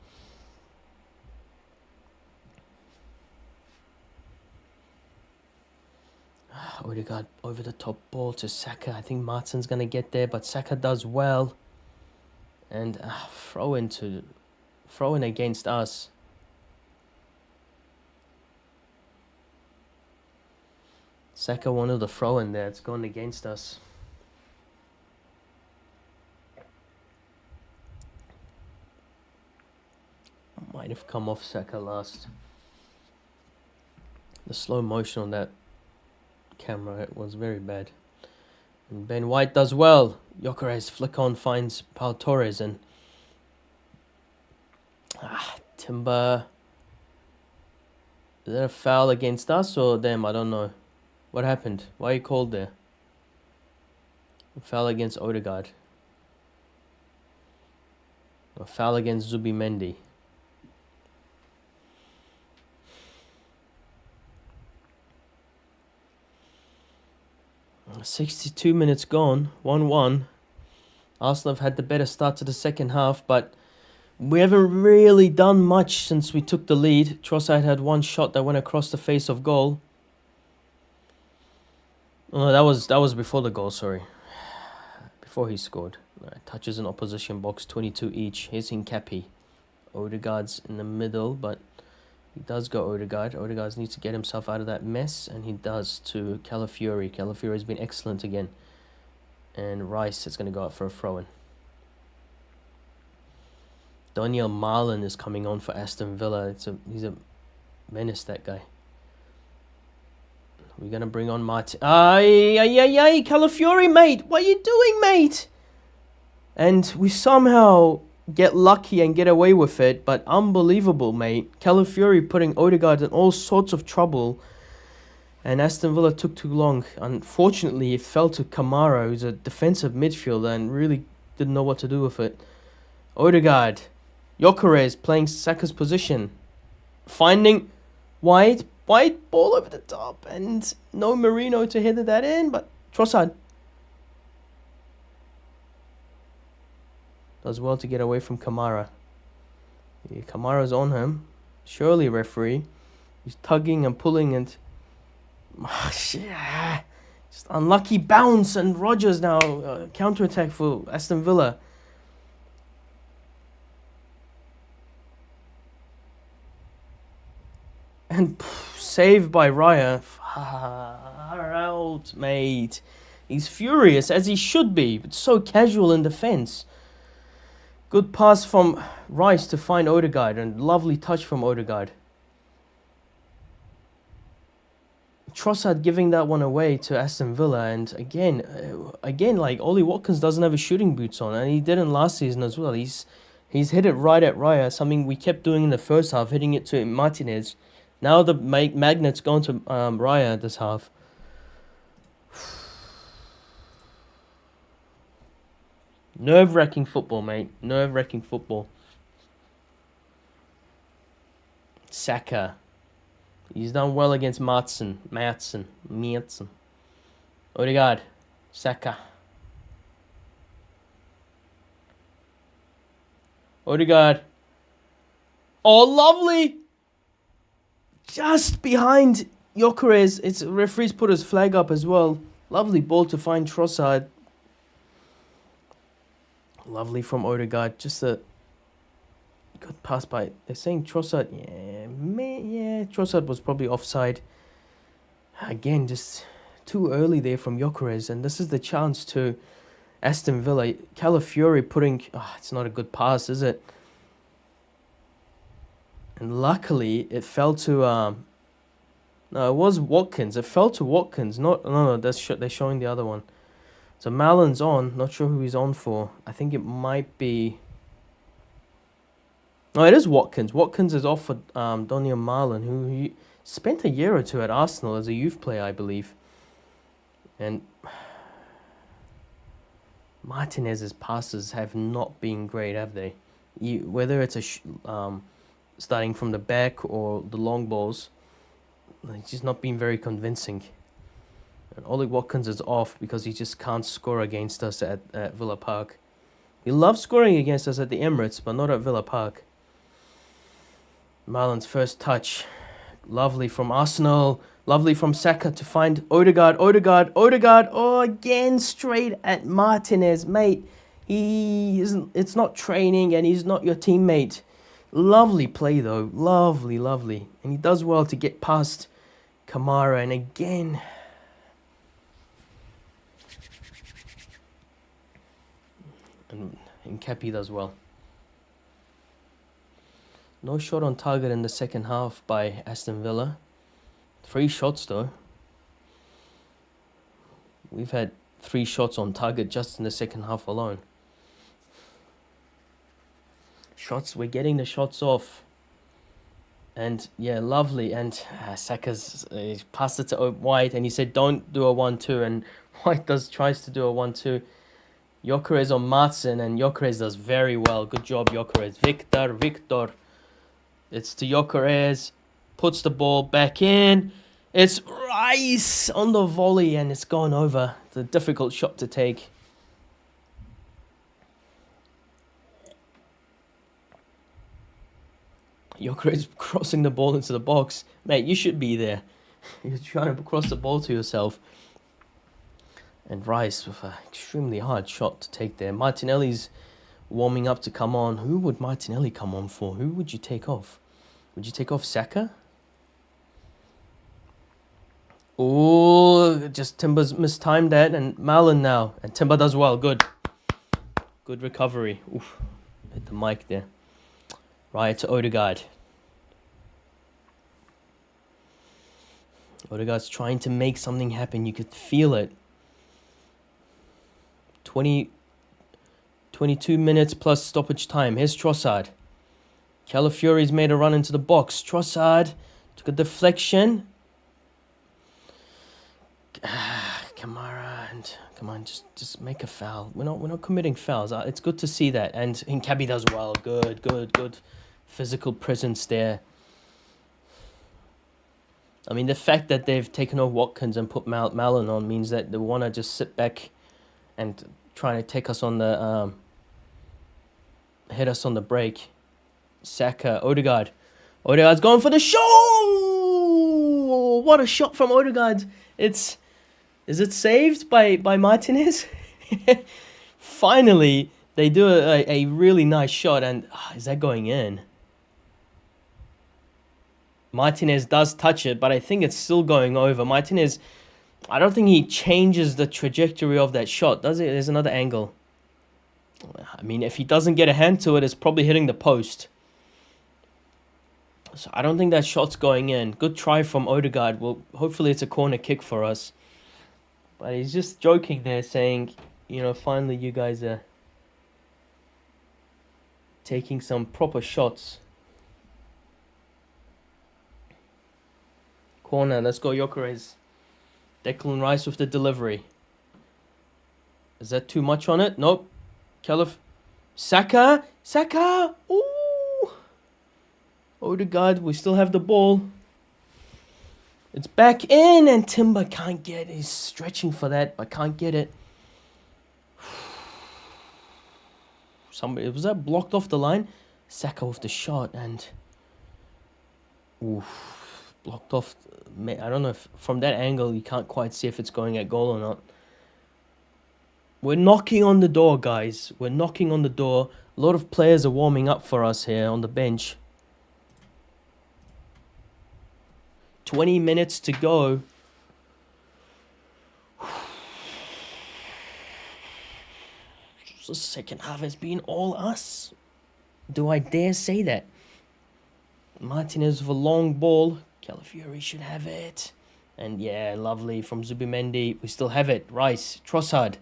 Odegaard over the top ball to Saka. I think Martin's going to get there, but Saka does well. And throw in against us. Saka wanted the throw in there. It's gone against us. Might have come off Saka last. The slow motion on that camera was very bad. And Ben White does well. Gyökeres flick on finds Pau Torres, and Timber. Is that a foul against us or them? I don't know. What happened? Why are you called there? A foul against Odegaard. A foul against Zubimendi. 62 minutes gone, 1-1. Arsenal have had the better start to the second half, but we haven't really done much since we took the lead. Trossard had one shot that went across the face of goal. Oh, that was before the goal, sorry. before he scored. Touches in opposition box, 22 each. Here's Hincapi. Odegaard's in the middle, but he does go Odegaard. Odegaard needs to get himself out of that mess, and he does to Calafiori. Calafiori's been excellent again. And Rice is going to go out for a throw-in. Daniel Marlin is coming on for Aston Villa. He's a menace, that guy. We're going to bring on Martin. Calafiori, mate. What are you doing, mate? And we somehow get lucky and get away with it, but unbelievable, mate. Calafiori putting Odegaard in all sorts of trouble, and Aston Villa took too long. Unfortunately, it fell to Kamara, who's a defensive midfielder, and really didn't know what to do with it. Odegaard. Gyökeres playing Saka's position. Finding wide ball over the top, and no Marino to header that in, but Trossard does well to get away from Kamara. Yeah, Kamara's on him. Surely, referee. He's tugging and pulling, and just unlucky bounce, and Rodgers now counter-attack for Aston Villa. And saved by Raya. Far out, mate. He's furious, as he should be, but so casual in defence. Good pass from Rice to find Odegaard, and lovely touch from Odegaard. Trossard giving that one away to Aston Villa, and again, like Ollie Watkins doesn't have his shooting boots on, and he didn't last season as well. He's hit it right at Raya, something we kept doing in the first half, hitting it to Martinez. Now the magnet's gone to Raya this half. Nerve-wracking football, mate. Nerve-wracking football. Saka. He's done well against Matson. Odegaard. Saka. Odegaard. Oh, lovely! Just behind Gyökeres. It's referee's put his flag up as well. Lovely ball to find Trossard. Lovely from Odegaard. Just a good pass by. They're saying Trossard. Yeah, Trossard was probably offside. Again, just too early there from Gyökeres, and this is the chance to Aston Villa. Calafiori putting. It's not a good pass, is it? And luckily, it fell to no, it was Watkins. It fell to Watkins. No. They're showing the other one. So Marlin's on. Not sure who he's on for. I think it might be. No, it is Watkins. Watkins is off for Daniel Marlin, who he spent a year or two at Arsenal as a youth player, I believe. And Martinez's passes have not been great, have they? Whether it's starting from the back or the long balls, it's just not been very convincing. And Ollie Watkins is off because he just can't score against us at Villa Park. He loves scoring against us at the Emirates, but not at Villa Park. Marlin's first touch. Lovely from Arsenal. Lovely from Saka to find Odegaard. Oh, again straight at Martinez, mate. It's not training, and he's not your teammate. Lovely play, though. Lovely. And he does well to get past Kamara. And again, and Kepi does well. No shot on target in the second half by Aston Villa. 3 shots, though. We've had 3 shots on target just in the second half alone. We're getting the shots off. And yeah, lovely. And Saka's passed it to White, and he said, don't do a 1-2. And White tries to do a 1-2. Gyökeres on Matson, and Gyökeres does very well. Good job, Gyökeres. Victor. It's to Gyökeres. Puts the ball back in. It's Rice on the volley, and it's gone over. It's a difficult shot to take. Gyökeres crossing the ball into the box. Mate, you should be there. You're trying to cross the ball to yourself. And Rice with an extremely hard shot to take there. Martinelli's warming up to come on. Who would Martinelli come on for? Who would you take off? Would you take off Saka? Oh, just Timber's mistimed that. And Malin now. And Timber does well. Good. Good recovery. Oof. Hit the mic there. Right to Odegaard. Odegaard's trying to make something happen. You could feel it. 22 minutes plus stoppage time. Here's Trossard. Calafiori's made a run into the box. Trossard took a deflection. Kamara and come on, just make a foul. We're not committing fouls. It's good to see that. And Hincapi does well. Good physical presence there. I mean, the fact that they've taken off Watkins and put Malin on means that they want to just sit back and try to take us on the hit us on the break. Saka, Odegaard. Odegaard's going for the shot. What a shot from Odegaard. Is it saved by Martinez? Finally, they do a really nice shot, and is that going in? Martinez does touch it, but I think it's still going over. Martinez, I don't think he changes the trajectory of that shot, does it? There's another angle. I mean, if he doesn't get a hand to it, it's probably hitting the post. So I don't think that shot's going in. Good try from Odegaard. Well, hopefully it's a corner kick for us. But he's just joking there, saying, finally you guys are taking some proper shots. Corner, let's go Gyökeres. Declan Rice with the delivery. Is that too much on it? Nope. Saka! Ooh! Odegaard, we still have the ball. It's back in, and Timber can't get it. He's stretching for that, but can't get it. Was that blocked off the line? Saka with the shot, and blocked off. I don't know if from that angle you can't quite see if it's going at goal or not. We're knocking on the door, guys. We're knocking on the door. A lot of players are warming up for us here on the bench. 20 minutes to go. The second half has been all us. Do I dare say that? Martinez with a long ball. Calafiori should have it. And yeah, lovely from Zubimendi. We still have it. Rice, Trossard.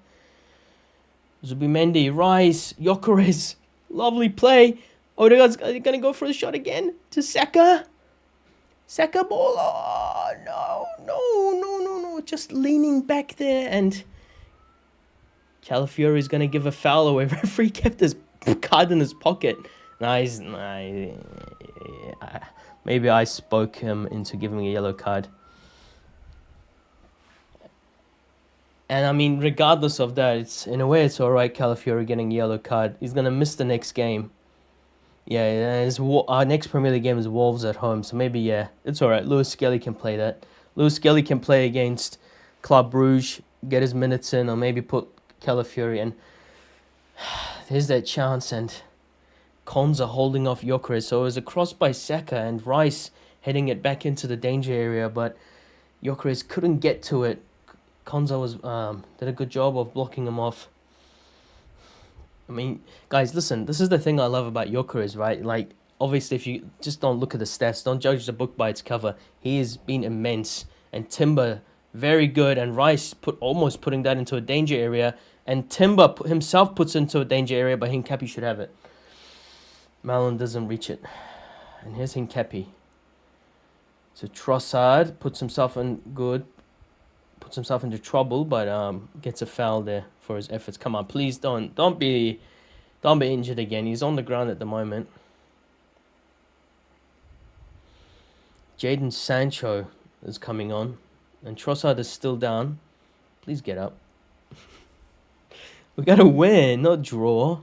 Zubimendi, Rice, Gyökeres. Lovely play. Odegaard's going to go for the shot again to Saka. Saka ball. Oh, no. Just leaning back there, and Calafiori is going to give a foul away. Referee kept his card in his pocket. Nice. Maybe I spoke him into giving a yellow card. And I mean, regardless of that, in a way it's alright. Calafiori getting a yellow card. He's going to miss the next game. Yeah, our next Premier League game is Wolves at home. So maybe, yeah, it's alright. Lewis Skelly can play that. Lewis Skelly can play against Club Brugge, get his minutes in, or maybe put Calafiori in. There's that chance, and Konza holding off Gyökeres. So it was a cross by Saka, and Rice heading it back into the danger area, but Gyökeres couldn't get to it. Konza did a good job of blocking him off. I mean, guys, listen, this is the thing I love about Gyökeres, right? Like, obviously, if you just don't look at the stats, don't judge the book by its cover. He has been immense, and Timber, very good, and Rice almost putting that into a danger area, and Timber himself puts into a danger area, but Hincapi should have it. Malin doesn't reach it. And here's Hincapi. So Trossard puts himself into trouble, but gets a foul there for his efforts. Come on, please don't be injured again. He's on the ground at the moment. Jadon Sancho is coming on, and Trossard is still down. Please get up. We gotta win, not draw.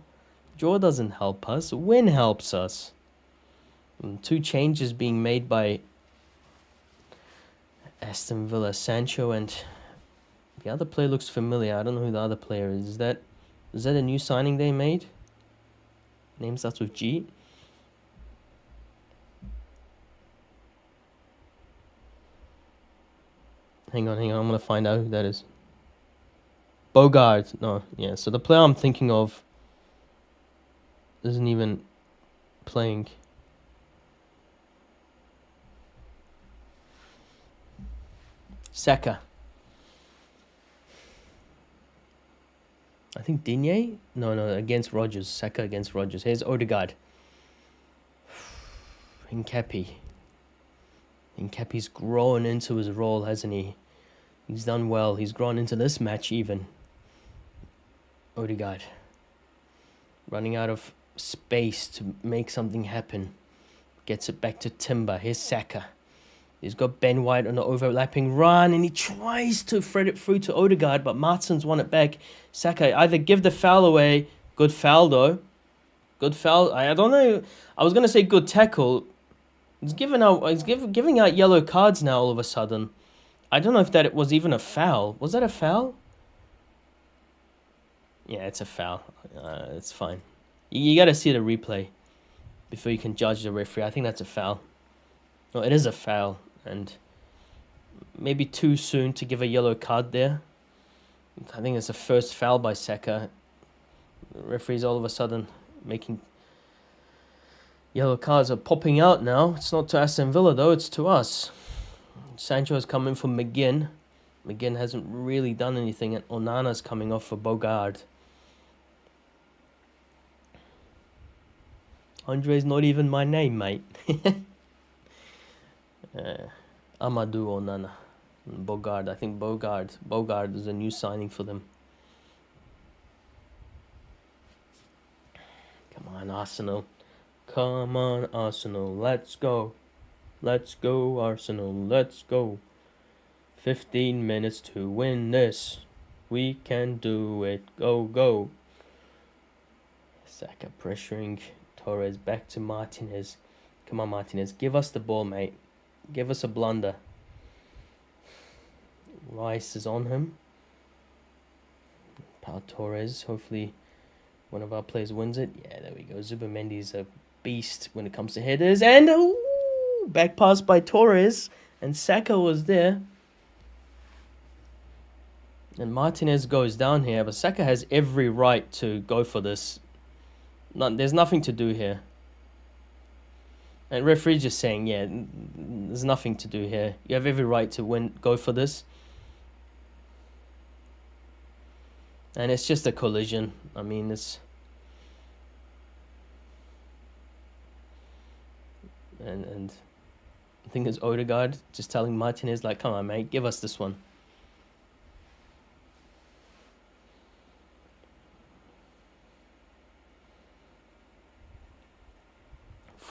Draw doesn't help us. Win helps us. And 2 changes being made by Aston Villa. Sancho and The other player looks familiar. I don't know who the other player is. Is that a new signing they made? Name starts with G. Hang on. I'm gonna find out who that is. Bogard. No, yeah. So the player I'm thinking of isn't even playing. Saka. I think Digne? No, against Rodgers. Saka against Rodgers. Here's Odegaard. Nketiah's grown into his role, hasn't he? He's done well. He's grown into this match even. Odegaard. Running out of space to make something happen. Gets it back to Timber. Here's Saka. He's got Ben White on the overlapping run, and he tries to thread it through to Odegaard, but Martins won it back. Saka either give the foul away. Good foul, though. Good foul. I don't know. I was going to say good tackle. He's giving out yellow cards now all of a sudden. I don't know if that was even a foul. Was that a foul? Yeah, it's a foul. It's fine. You got to see the replay before you can judge the referee. I think that's a foul. No, it is a foul. And maybe too soon to give a yellow card there. I think it's the first foul by Saka. The referees all of a sudden making yellow cards are popping out now. It's not to Aston Villa though, it's to us. Sancho has come in for McGinn. McGinn hasn't really done anything, and Onana's coming off for Bogard. Andre's not even my name, mate. Amadou Onana. Bogard. I think Bogard is a new signing for them. Come on, Arsenal. Come on, Arsenal. Let's go. Let's go, Arsenal. Let's go. 15 minutes to win this. We can do it. Go, go. Saka pressuring Torres back to Martinez. Come on, Martinez. Give us the ball, mate. Give us a blunder. Rice is on him. Pau Torres. Hopefully one of our players wins it. Yeah, there we go. Zubimendi's a beast when it comes to headers. And back pass by Torres. And Saka was there. And Martinez goes down here. But Saka has every right to go for this. There's nothing to do here. And referee just saying, yeah, there's nothing to do here. You have every right to go for this. And it's just a collision. I mean, it's... And I think it's Odegaard just telling Martinez, like, come on, mate, give us this one.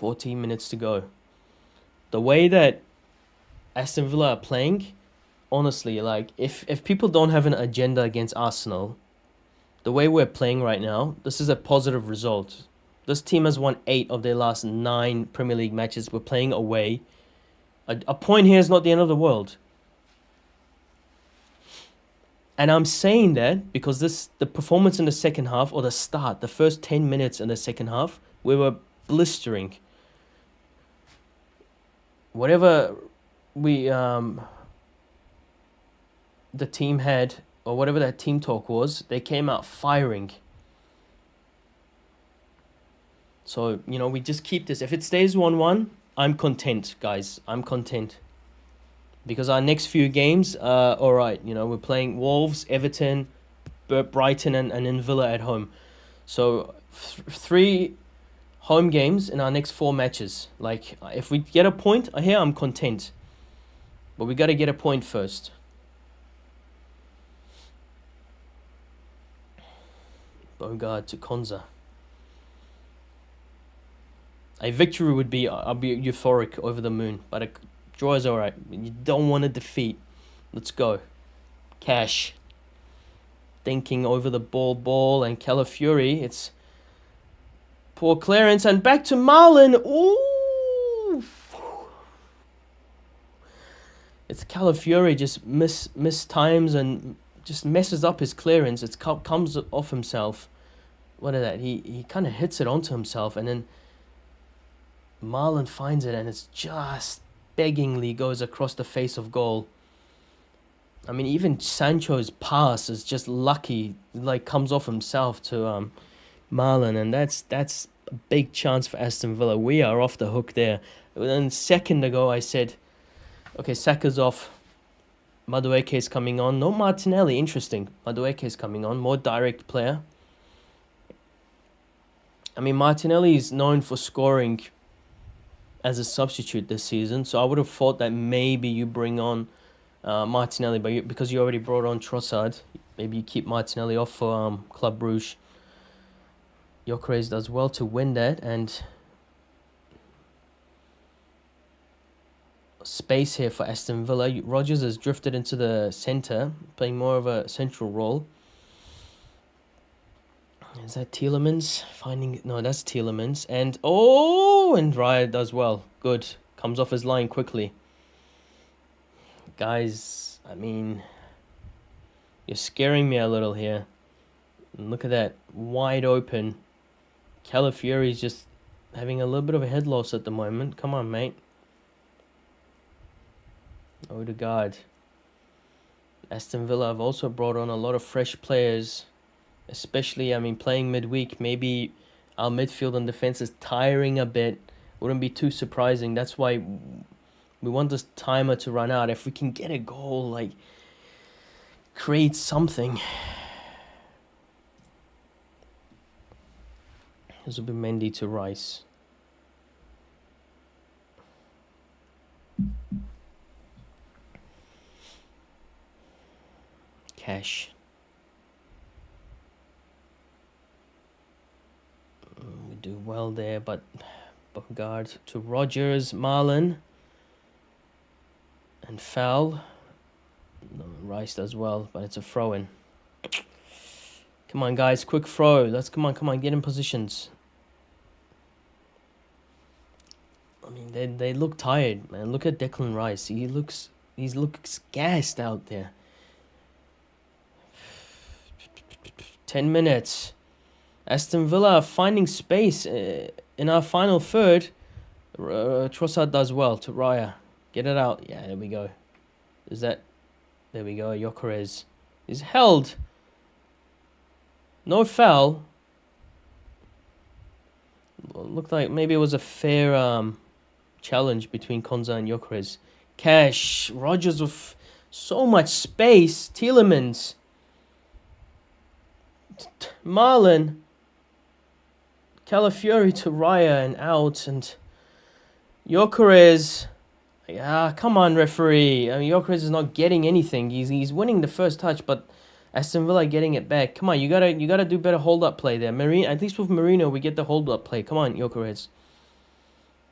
$14 minutes to go. The way that Aston Villa are playing, honestly, like, if people don't have an agenda against Arsenal, the way we're playing right now, this is a positive result. This team has won 8 of their last 9 Premier League matches. We're playing away. A point here is not the end of the world. And I'm saying that because the performance in the second half, or the first 10 minutes in the second half, we were blistering. Whatever the team had, or whatever that team talk was, they came out firing. So, we just keep this. If it stays 1-1, I'm content, guys. I'm content. Because our next few games are alright. We're playing Wolves, Everton, Brighton, and in Villa at home. So, 3 home games in our next 4 matches. Like, if we get a point here, I'm content. But we got to get a point first. Bogard to Konza. A victory would be, I'll be euphoric, over the moon. But a draw is alright. You don't want to defeat. Let's go. Cash. Thinking over the ball, and Calafiori. It's poor clearance, and back to Marlon. Ooh! It's Calafiori just miss times and just messes up his clearance. It comes off himself. What is that? He kind of hits it onto himself, and then Marlon finds it, and it's just beggingly goes across the face of goal. I mean, even Sancho's pass is just lucky, like comes off himself to Marlon, and that's a big chance for Aston Villa. We are off the hook there. Then a second ago, I said, okay, Saka's off. Madueke is coming on. No Martinelli, interesting. Madueke is coming on, more direct player. I mean, Martinelli is known for scoring as a substitute this season, so I would have thought that maybe you bring on Martinelli, but because you already brought on Trossard, maybe you keep Martinelli off for Club Brugge. Gyökeres does well to win that, and space here for Aston Villa. Rodgers has drifted into the centre, playing more of a central role. Is that Tielemans finding? No, that's Tielemans. And Raya does well. Good. Comes off his line quickly. Guys, I mean, you're scaring me a little here. And look at that, wide open. Calafiori's just having a little bit of a head loss at the moment. Come on, mate. Odegaard. Aston Villa have also brought on a lot of fresh players, especially, I mean, playing midweek. Maybe our midfield and defense is tiring a bit. Wouldn't be too surprising. That's why we want this timer to run out. If we can get a goal, like, create something. This will be Mendy to Rice. Cash. We do well there, but Bogard to Rodgers, Marlon, and foul. No, Rice does well, but it's a throw-in. Come on, guys, quick throw. Let's come on, get in positions. I mean, they look tired, man. Look at Declan Rice. He looks gassed out there. 10 minutes. Aston Villa are finding space in our final third. Trossard does well to Raya. Get it out. Yeah, there we go. There we go. Gyökeres is held. No foul. Looked like maybe it was a fair challenge between Konza and Gyökeres. Cash. Rodgers with so much space. Tielemans. Marlon. Calafiori to Raya and out. And Gyökeres. Come on, referee. I mean, Gyökeres is not getting anything. He's winning the first touch, but Aston Villa getting it back. Come on, you gotta do better hold-up play there. At least with Marino, we get the hold-up play. Come on, Gyökeres.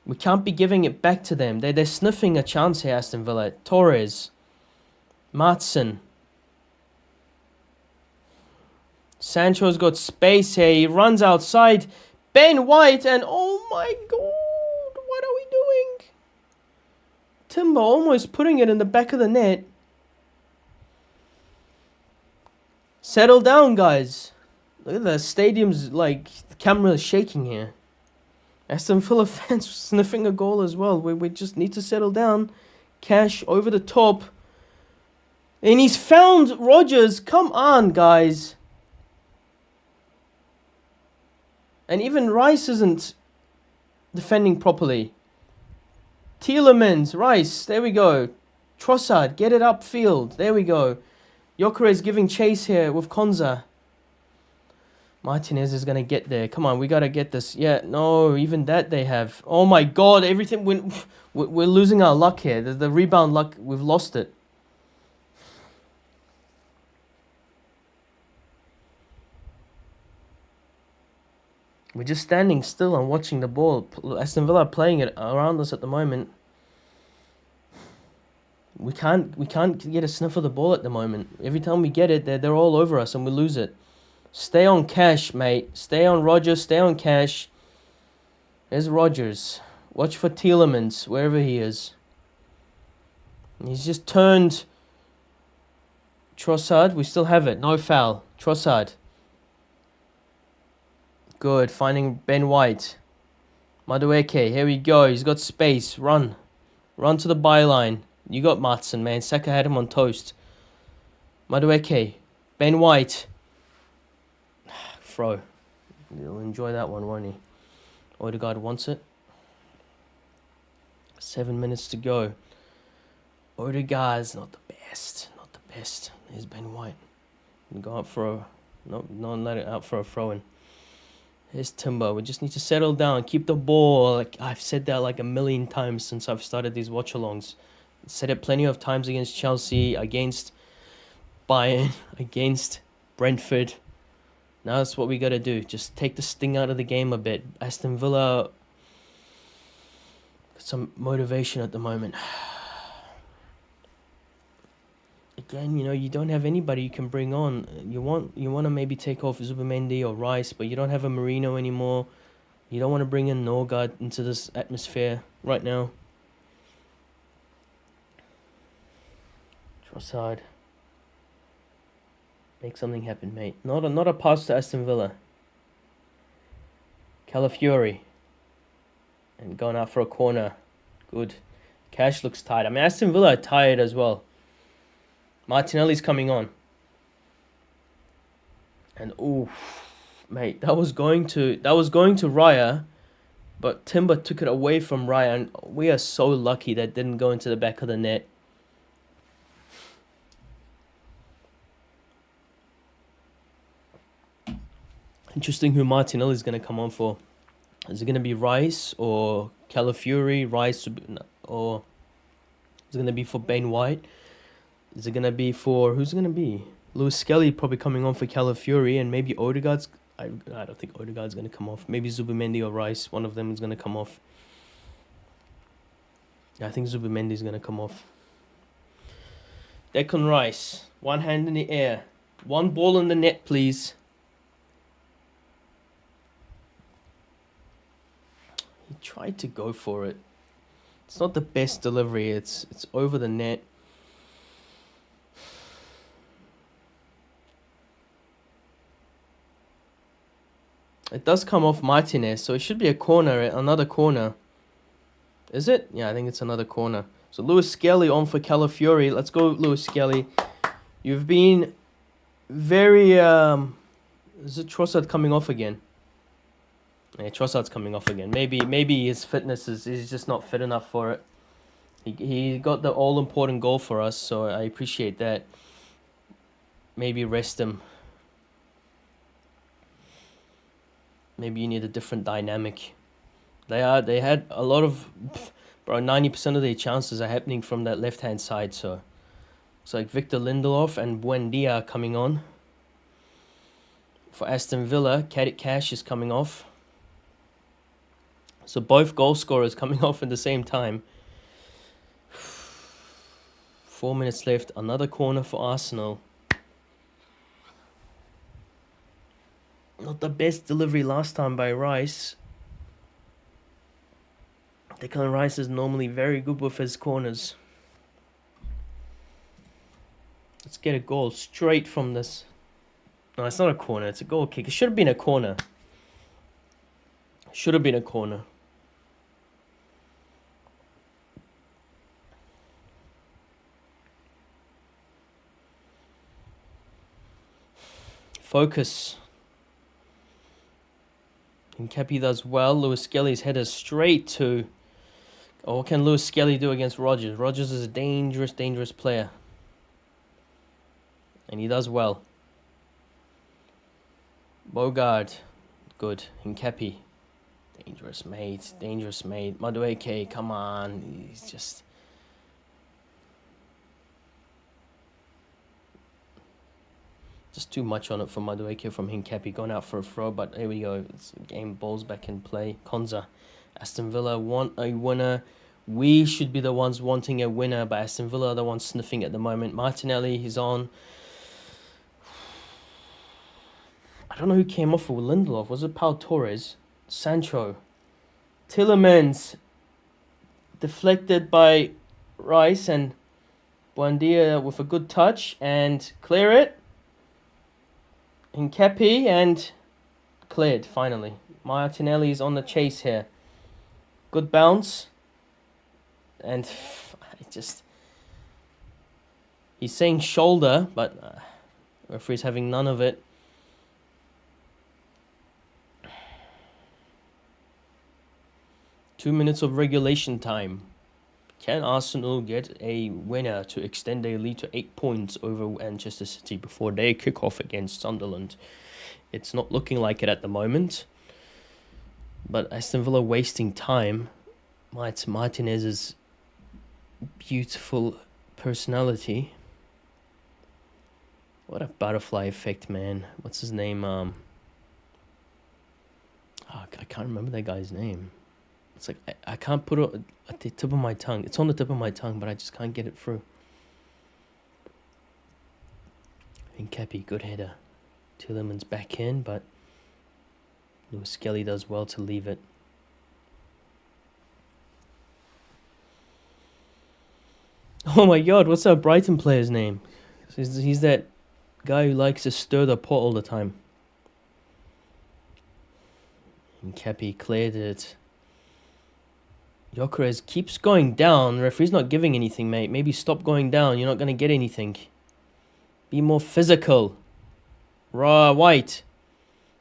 We can't be giving it back to them. They're sniffing a chance here, Aston Villa. Torres. Maatsen. Sancho's got space here. He runs outside. Ben White, and oh my God, what are we doing? Timber almost putting it in the back of the net. Settle down, guys. Look at the stadium's, like, the camera is shaking here. Aston Villa fans sniffing a goal as well. We just need to settle down. Cash over the top. And he's found Rodgers. Come on, guys. And even Rice isn't defending properly. Tielemans, Rice, there we go. Trossard, get it upfield. There we go. Gyökeres giving chase here with Konza. Martinez is going to get there. Come on, we got to get this. Yeah, no, even that they have. Oh my God, everything. We're losing our luck here. The rebound luck, we've lost it. We're just standing still and watching the ball. Aston Villa are playing it around us at the moment. We can't get a sniff of the ball at the moment. Every time we get it, they're all over us and we lose it. Stay on Cash, mate. Stay on Rodgers. Stay on Cash. There's Rodgers. Watch for Tielemans, wherever he is. He's just turned Trossard, we still have it. No foul. Trossard. Good. Finding Ben White. Madueke, here we go. He's got space. Run. Run to the byline. You got Matson, man. Saka had him on toast. Madueke. Ben White. Throw. You'll enjoy that one, won't he? Odegaard wants it. 7 minutes to go. Odegaard's not the best. Not the best. There's Ben White. Go up for a... No, let it out for a throw-in. Here's Timber. We just need to settle down. Keep the ball. Like I've said that like a million times since I've started these watch-alongs. Said it plenty of times against Chelsea, against Bayern, against Brentford. Now that's what we got to do. Just take the sting out of the game a bit. Aston Villa got some motivation at the moment. Again, you don't have anybody you can bring on. You want to maybe take off Zubimendi or Rice, but you don't have a Marino anymore. You don't want to bring in Norgard into this atmosphere right now. Trossard. Make something happen, mate. Not a pass to Aston Villa. Calafiori. And going out for a corner. Good. Cash looks tired. I mean, Aston Villa are tired as well. Martinelli's coming on. And ooh, mate, that was going to Raya, but Timber took it away from Raya, and we are so lucky that didn't go into the back of the net. Interesting who Martinelli's going to come on for. Is it going to be Rice or Calafiori? Rice or is it going to be for Ben White? Is it going to be for... Who's it going to be? Lewis Skelly probably coming on for Calafiori, and maybe Odegaard's... I don't think Odegaard's going to come off. Maybe Zubimendi or Rice. One of them is going to come off. Yeah, I think Zubimendi's going to come off. Declan Rice. One hand in the air. One ball in the net, please. He tried to go for it. It's not the best delivery. It's over the net. It does come off Martinez, so it should be a corner, another corner. Is it? Yeah, I think it's another corner. So Lewis Skelly on for Calafiori. Let's go, Lewis Skelly. You've been very... Is it Trossard coming off again? Yeah, Trossard's coming off again. Maybe his fitness is just not fit enough for it. He got the all-important goal for us, so I appreciate that. Maybe rest him. Maybe you need a different dynamic. They had a lot of... Bro, 90% of their chances are happening from that left-hand side, so... It's like Victor Lindelof and Buendia coming on. For Aston Villa, Kadit Cash is coming off. So both goal scorers coming off at the same time. 4 minutes left. Another corner for Arsenal. Not the best delivery last time by Rice. Declan Rice is normally very good with his corners. Let's get a goal straight from this. No, it's not a corner. It's a goal kick. It should have been a corner. Should have been a corner. Focus. Nketiah does well. Lewis Skelly's header straight to... Oh, what can Lewis Skelly do against Rodgers? Rodgers is a dangerous, dangerous player. And he does well. Bogard. Good. Nketiah. Dangerous, mate. Dangerous, mate. Madueke, come on. He's just... Just too much on it for Madueke from Nketiah going out for a throw, but here we go. It's game balls back in play. Konza. Aston Villa want a winner. We should be the ones wanting a winner, but Aston Villa are the ones sniffing at the moment. Martinelli, he's on. I don't know who came off for Lindelof. Was it Pau Torres? Sancho. Tillemans. Deflected by Rice, and Buendia with a good touch and clear it. Hincapi and cleared finally. Martinelli is on the chase here. Good bounce. And he's saying shoulder, but referee's having none of it. Two minutes of regulation time. Can Arsenal get a winner to extend their lead to 8 points over Manchester City before they kick off against Sunderland? It's not looking like it at the moment. But Aston Villa wasting time. Martinez's beautiful personality. What a butterfly effect, man. What's his name? I can't remember that guy's name. It's like, I can't put it at the tip of my tongue. It's on the tip of my tongue, but I just can't get it through. Hincapi, good header. Tielemans back in, but Lewis Skelly does well to leave it. Oh my god, what's that Brighton player's name? He's that guy who likes to stir the pot all the time. Hincapi cleared it. Gyökeres keeps going down. Referee's not giving anything, mate. Maybe stop going down. You're not going to get anything. Be more physical. White.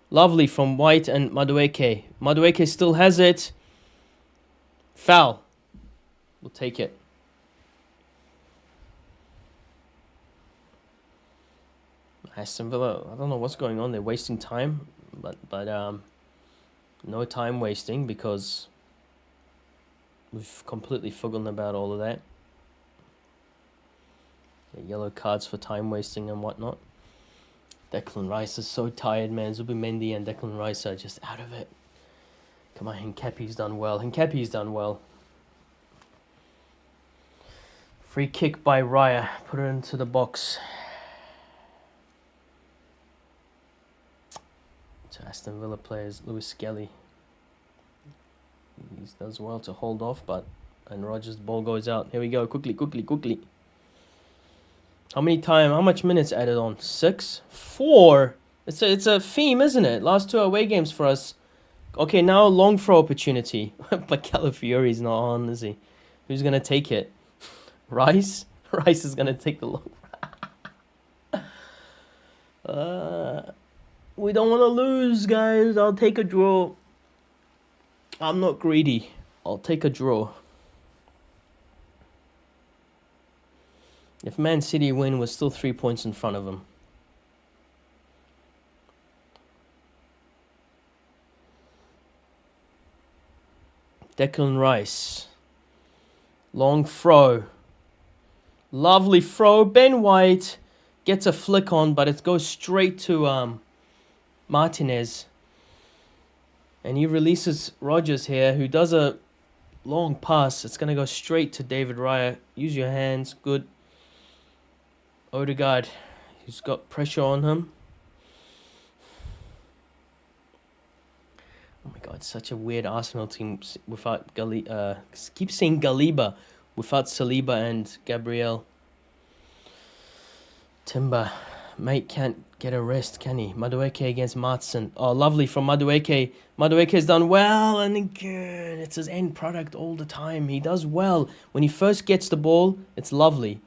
Lovely from White and Madueke. Madueke still has it. Foul. We'll take it. Aston Villa, I don't know what's going on. They're wasting time. But no time wasting because we've completely forgotten about all of that. The yellow cards for time wasting and whatnot. Declan Rice is so tired, man. Zubimendi and Declan Rice are just out of it. Come on, Hincapi's done well. Hincapi's done well. Free kick by Raya. Put it into the box. To Aston Villa players, Lewis Skelly. He does well to hold off, and Rogers' ball goes out. Here we go, quickly. How much minutes added on? 6? 4? It's a theme, isn't it? Last 2 away games for us. Okay, now long throw opportunity. But Calafiori's not on, is he? Who's going to take it? Rice? Rice is going to take the long. We don't want to lose, guys. I'll take a draw. I'm not greedy. I'll take a draw. If Man City win, we're still 3 points in front of them. Declan Rice. Long throw. Lovely throw. Ben White gets a flick on, but it goes straight to Martinez. And he releases Rogers here, who does a long pass. It's going to go straight to David Raya. Use your hands. Good. Odegaard, who's got pressure on him. Oh my god, such a weird Arsenal team without keep saying Galiba, without Saliba and Gabriel. Timber, mate, can't get a rest, can he? Madueke against Martson. Oh, lovely from Madueke. Madueke's done well, and again, it's his end product all the time. He does well. When he first gets the ball, it's lovely.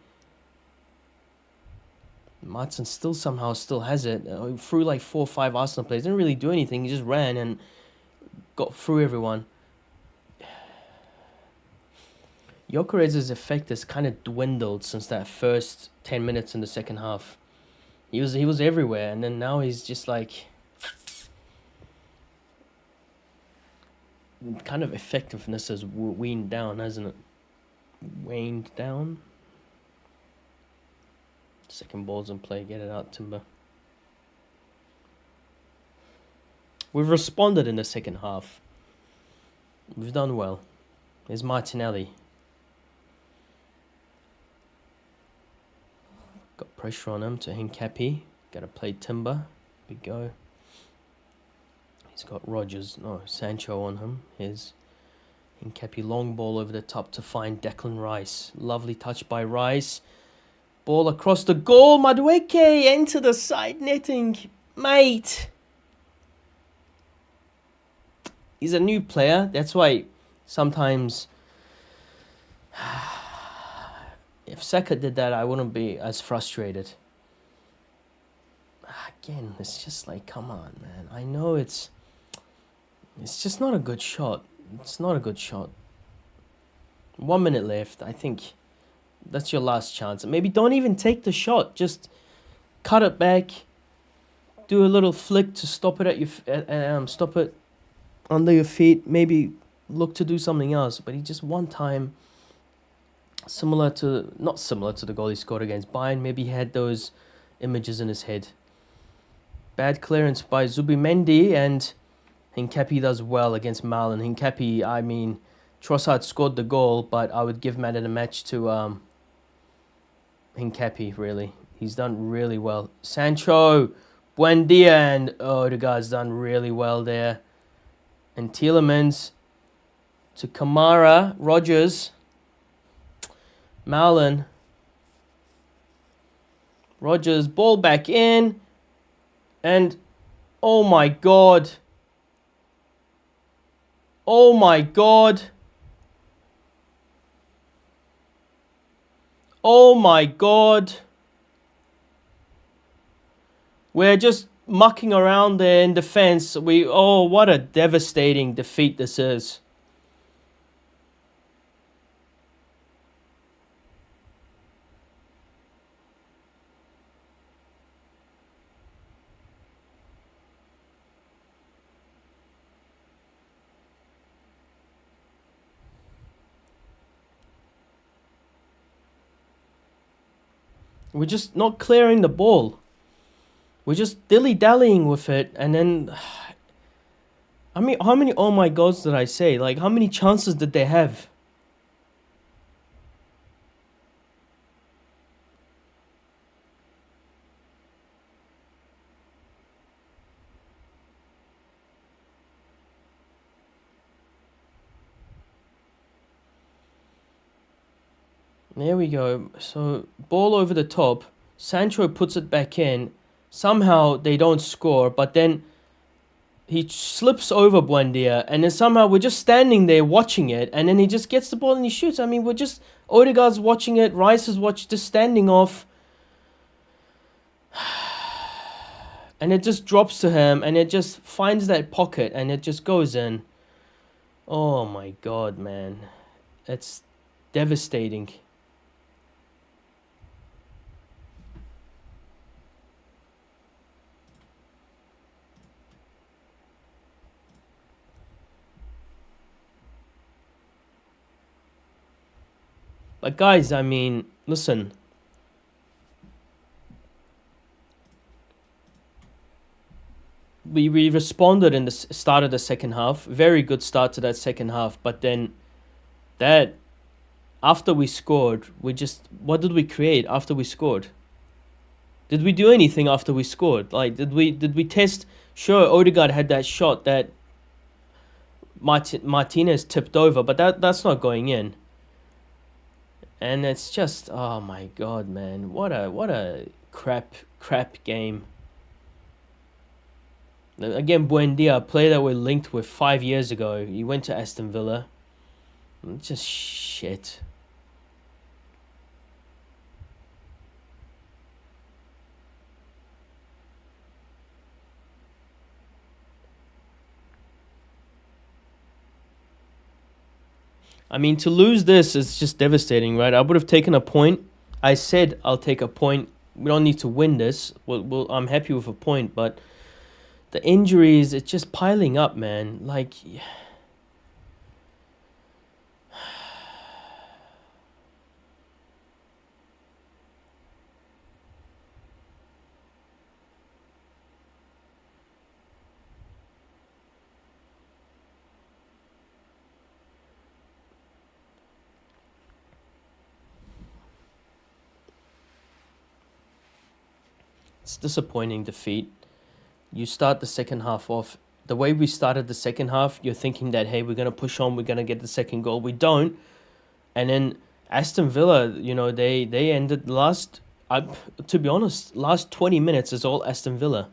Martson still has it. Through like 4 or 5 Arsenal players. Didn't really do anything. He just ran and got through everyone. Gyökeres' effect has kind of dwindled since that first 10 minutes in the second half. He was everywhere, and then now he's just like kind of effectiveness has waned down, hasn't it? Waned down. Second ball's in play. Get it out, Timber. We've responded in the second half. We've done well. There's Martinelli. Got pressure on him to Hincapi. Got to play Timber. Here we go. He's got Sancho on him. Here's Hincapi, long ball over the top to find Declan Rice. Lovely touch by Rice. Ball across the goal. Madueke into the side netting. Mate. He's a new player. That's why sometimes if Saka did that, I wouldn't be as frustrated. Again, it's just like, come on, man. I know it's just not a good shot. It's not a good shot. 1 minute left. I think that's your last chance. Maybe don't even take the shot. Just cut it back. Do a little flick to stop it at your stop it under your feet. Maybe look to do something else. But he just one time, not similar to the goal he scored against Bayern. Maybe he had those images in his head. Bad clearance by Zubimendi, and Hincapié does well against Malin. Hincapié, I mean, Trossard scored the goal, but I would give man of the match to Hincapié, really. He's done really well. Sancho, Buendia, and Odegaard's done really well there. And Tielemans to Kamara, Rodgers, Malin, Rodgers, ball back in, and oh my god. Oh my god. Oh my god. We're just mucking around there in defense. What a devastating defeat this is. We're just not clearing the ball. We're just dilly-dallying with it, and then I mean, how many oh my gods did I say? Like, how many chances did they have? There we go. So, ball over the top. Sancho puts it back in. Somehow they don't score, but then he slips over Buendia, and then somehow we're just standing there watching it, and then he just gets the ball and he shoots. I mean, Odegaard's watching it, Rice is just standing off, and it just drops to him, and it just finds that pocket, and it just goes in. Oh my god, man. It's devastating. But guys, I mean, listen. We responded in the start of the second half. Very good start to that second half. But then after we scored, what did we create after we scored? Did we do anything after we scored? Like, did we test? Sure, Odegaard had that shot that Martinez tipped over, but that's not going in. And it's just, oh my god, man, what a crap game. Again, Buendia, a player that we're linked with 5 years ago. He went to Aston Villa. Just shit. I mean, to lose this is just devastating, right? I would have taken a point. I said I'll take a point. We don't need to win this. I'm happy with a point, but the injuries, it's just piling up, man. Like, it's disappointing defeat. You start the second half off the way we started the second half. You're thinking that, hey, we're going to push on, we're going to get the second goal. We don't. And then Aston Villa, they ended the last I, to be honest, last 20 minutes is all Aston Villa.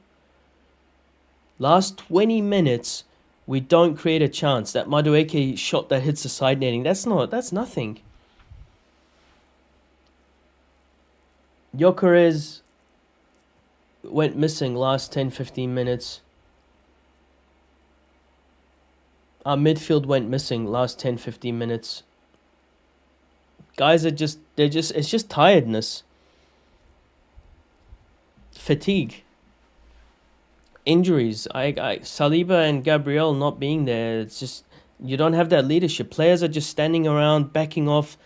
Last 20 minutes, we don't create a chance. That Madueke shot that hits the side netting, that's nothing. Gyökeres went missing last 10-15 minutes. Our midfield went missing last 10-15 minutes. Guys it's just tiredness. Fatigue. Injuries. Saliba and Gabriel not being there. It's just, you don't have that leadership. Players are just standing around, backing off.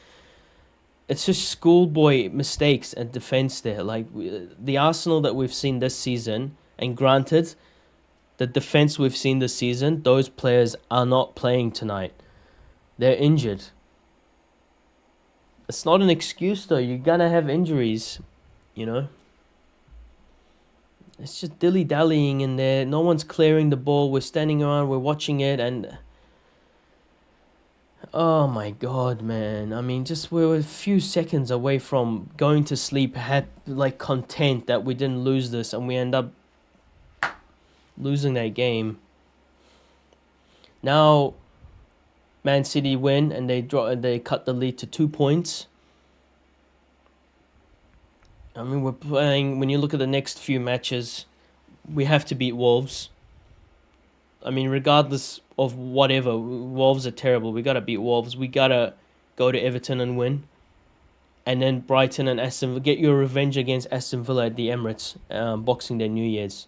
It's just schoolboy mistakes at defense there. Like the Arsenal that we've seen this season, and granted, the defense we've seen this season, those players are not playing tonight. They're injured. It's not an excuse though. You're gonna have injuries, you know. It's just dilly-dallying in there. No one's clearing the ball. We're standing around, we're watching it, and oh my god, man. I mean, just we were a few seconds away from going to sleep, content that we didn't lose this, and we end up losing that game. Now, Man City win, and they cut the lead to 2 points. I mean, we're playing, when you look at the next few matches, we have to beat Wolves. I mean, regardless of whatever, Wolves are terrible. We got to beat Wolves. We got to go to Everton and win. And then Brighton and Aston Villa. Get your revenge against Aston Villa at the Emirates, Boxing Day, New Year's.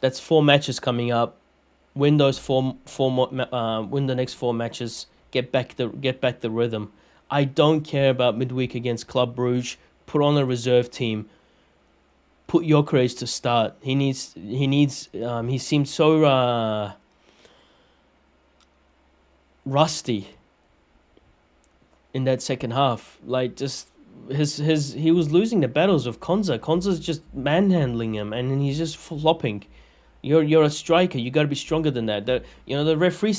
That's 4 matches coming up. Win those win the next 4 matches. Get back the rhythm. I don't care about midweek against Club Brugge. Put on a reserve team. Put Gyökeres to start. He seemed so rusty in that second half. Like, just he was losing the battles with Konza. Konza's just manhandling him, and he's just flopping. You're a striker. You got to be stronger than that. The referee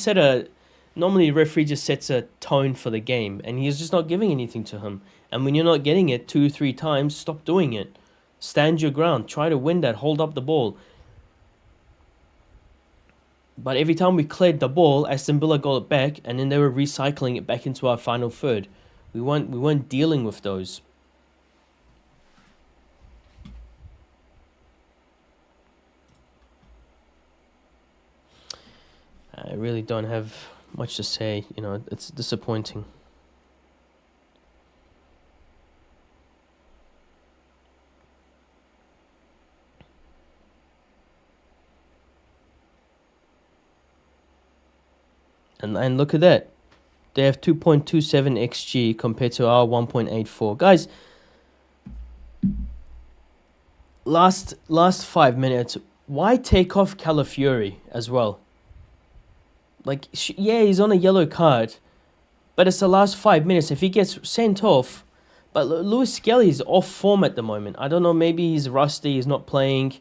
normally the referee just sets a tone for the game, and he's just not giving anything to him. And when you're not getting it 2-3 times, stop doing it. Stand your ground. Try to win that. Hold up the ball. But every time we cleared the ball, Aston Villa got it back, and then they were recycling it back into our final third. We weren't dealing with those. I really don't have much to say. You know, it's disappointing. And look at that. They have 2.27 XG compared to our 1.84. Guys, last 5 minutes, why take off Calafiori as well? Like, yeah, he's on a yellow card, but it's the last 5 minutes. If he gets sent off, but Lewis Skelly is off form at the moment. I don't know, maybe he's rusty, he's not playing.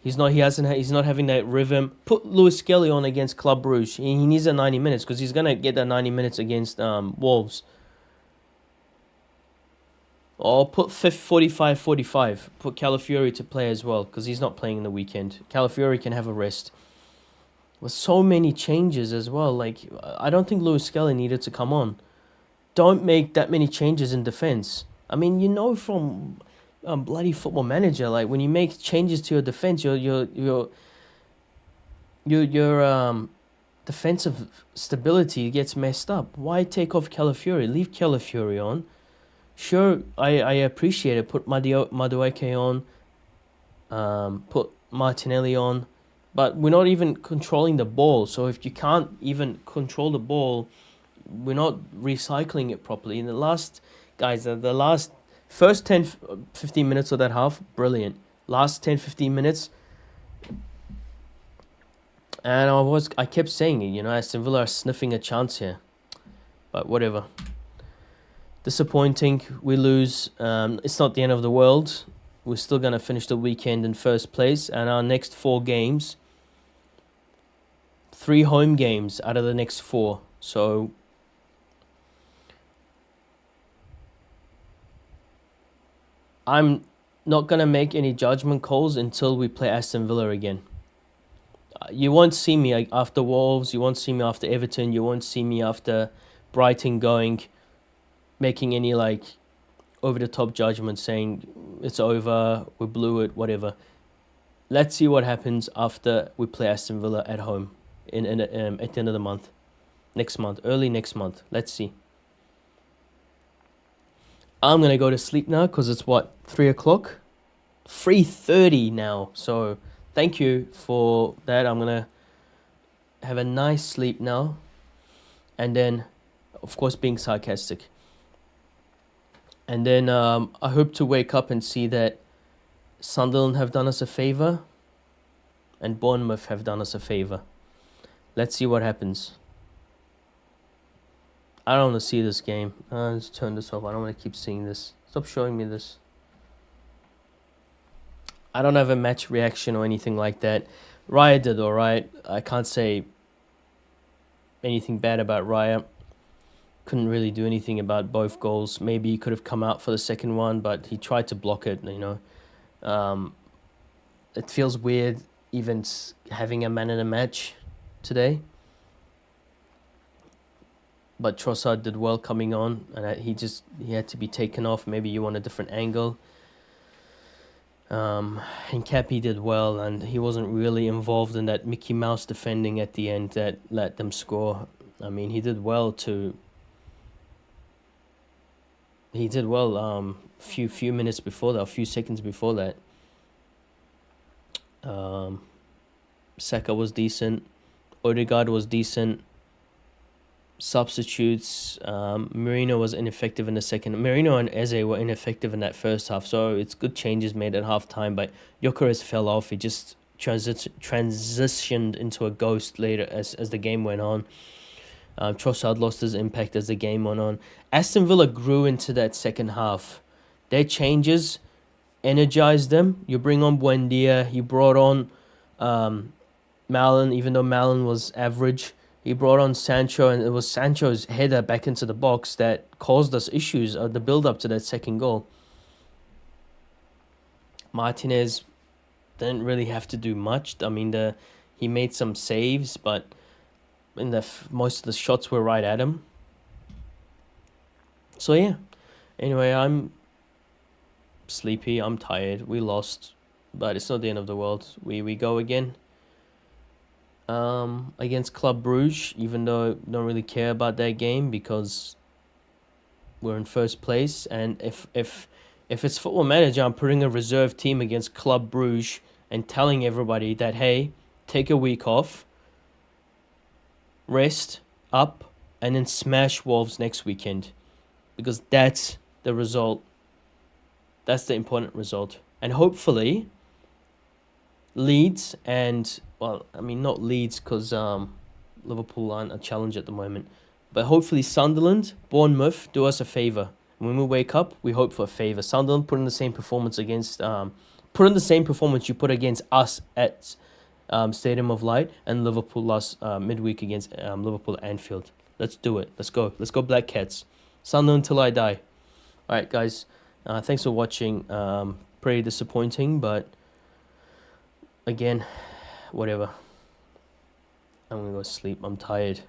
He's not having that rhythm. Put Lewis Skelly on against Club Brugge. He needs the 90 minutes because he's going to get that 90 minutes against Wolves. Or put 45-45. Put Calafiori to play as well because he's not playing in the weekend. Calafiori can have a rest. With so many changes as well. Like, I don't think Lewis Skelly needed to come on. Don't make that many changes in defense. I mean, you know from bloody Football Manager, like when you make changes to your defense, your defensive stability gets messed up. Why take off Calafiori? Leave Calafiori on. Sure, I appreciate it. Put Madueke on. Put Martinelli on. But we're not even controlling the ball. So if you can't even control the ball, we're not recycling it properly. In the last first 10-15 minutes of that half, brilliant. Last 10-15 minutes, and I kept saying it, you know, Aston Villa are sniffing a chance here. But whatever. Disappointing. We lose. It's not the end of the world. We're still going to finish the weekend in first place. And our next 4 games, 3 home games out of the next 4. So I'm not gonna make any judgment calls until we play Aston Villa again. You won't see me after Wolves. You won't see me after Everton. You won't see me after Brighton going, making any like over the top judgments saying it's over, we blew it, whatever. Let's see what happens after we play Aston Villa at home in at the end of the month, next month, early next month. Let's see. I'm gonna go to sleep now because it's what 3 o'clock, 3:30 now. So thank you for that. I'm gonna have a nice sleep now, and then, of course, being sarcastic. And then I hope to wake up and see that Sunderland have done us a favour and Bournemouth have done us a favour. Let's see what happens. I don't want to see this game. Let's turn this off. I don't want to keep seeing this. Stop showing me this. I don't have a match reaction or anything like that. Raya did alright. I can't say anything bad about Raya. Couldn't really do anything about both goals. Maybe he could have come out for the second one, but he tried to block it, It feels weird even having a man in a match today. But Trossard did well coming on, and he had to be taken off. Maybe you want a different angle. And Cappy did well, and he wasn't really involved in that Mickey Mouse defending at the end that let them score. I mean, he did well few minutes before that, a few seconds before that. Saka was decent. Odegaard was decent. Substitutes. Merino was ineffective in the second. Merino and Eze were ineffective in that first half, so it's good changes made at halftime, but Gyökeres fell off. He just transitioned into a ghost later as the game went on. Trossard lost his impact as the game went on. Aston Villa grew into that second half. Their changes energized them. You bring on Buendia. You brought on Malin, even though Malin was average. He brought on Sancho, and it was Sancho's header back into the box that caused us issues the build-up to that second goal. Martinez didn't really have to do much. I mean, he made some saves, but most of the shots were right at him. So yeah. Anyway, I'm sleepy. I'm tired. We lost, but it's not the end of the world. We go again. Against Club Brugge, even though I don't really care about that game because we're in first place. And if it's Football Manager, I'm putting a reserve team against Club Brugge and telling everybody that, hey, take a week off, rest up, and then smash Wolves next weekend, because that's the result. That's the important result. And hopefully Leeds and, well, I mean, not Leeds because Liverpool aren't a challenge at the moment, but hopefully Sunderland, Bournemouth do us a favour. When we wake up, we hope for a favour. Sunderland put in the same performance you put against us at Stadium of Light, and Liverpool lost midweek against Liverpool at Anfield. Let's do it. Let's go. Let's go Black Cats. Sunderland till I die. All right, guys. Thanks for watching. Pretty disappointing, but again, whatever. I'm gonna go sleep. I'm tired.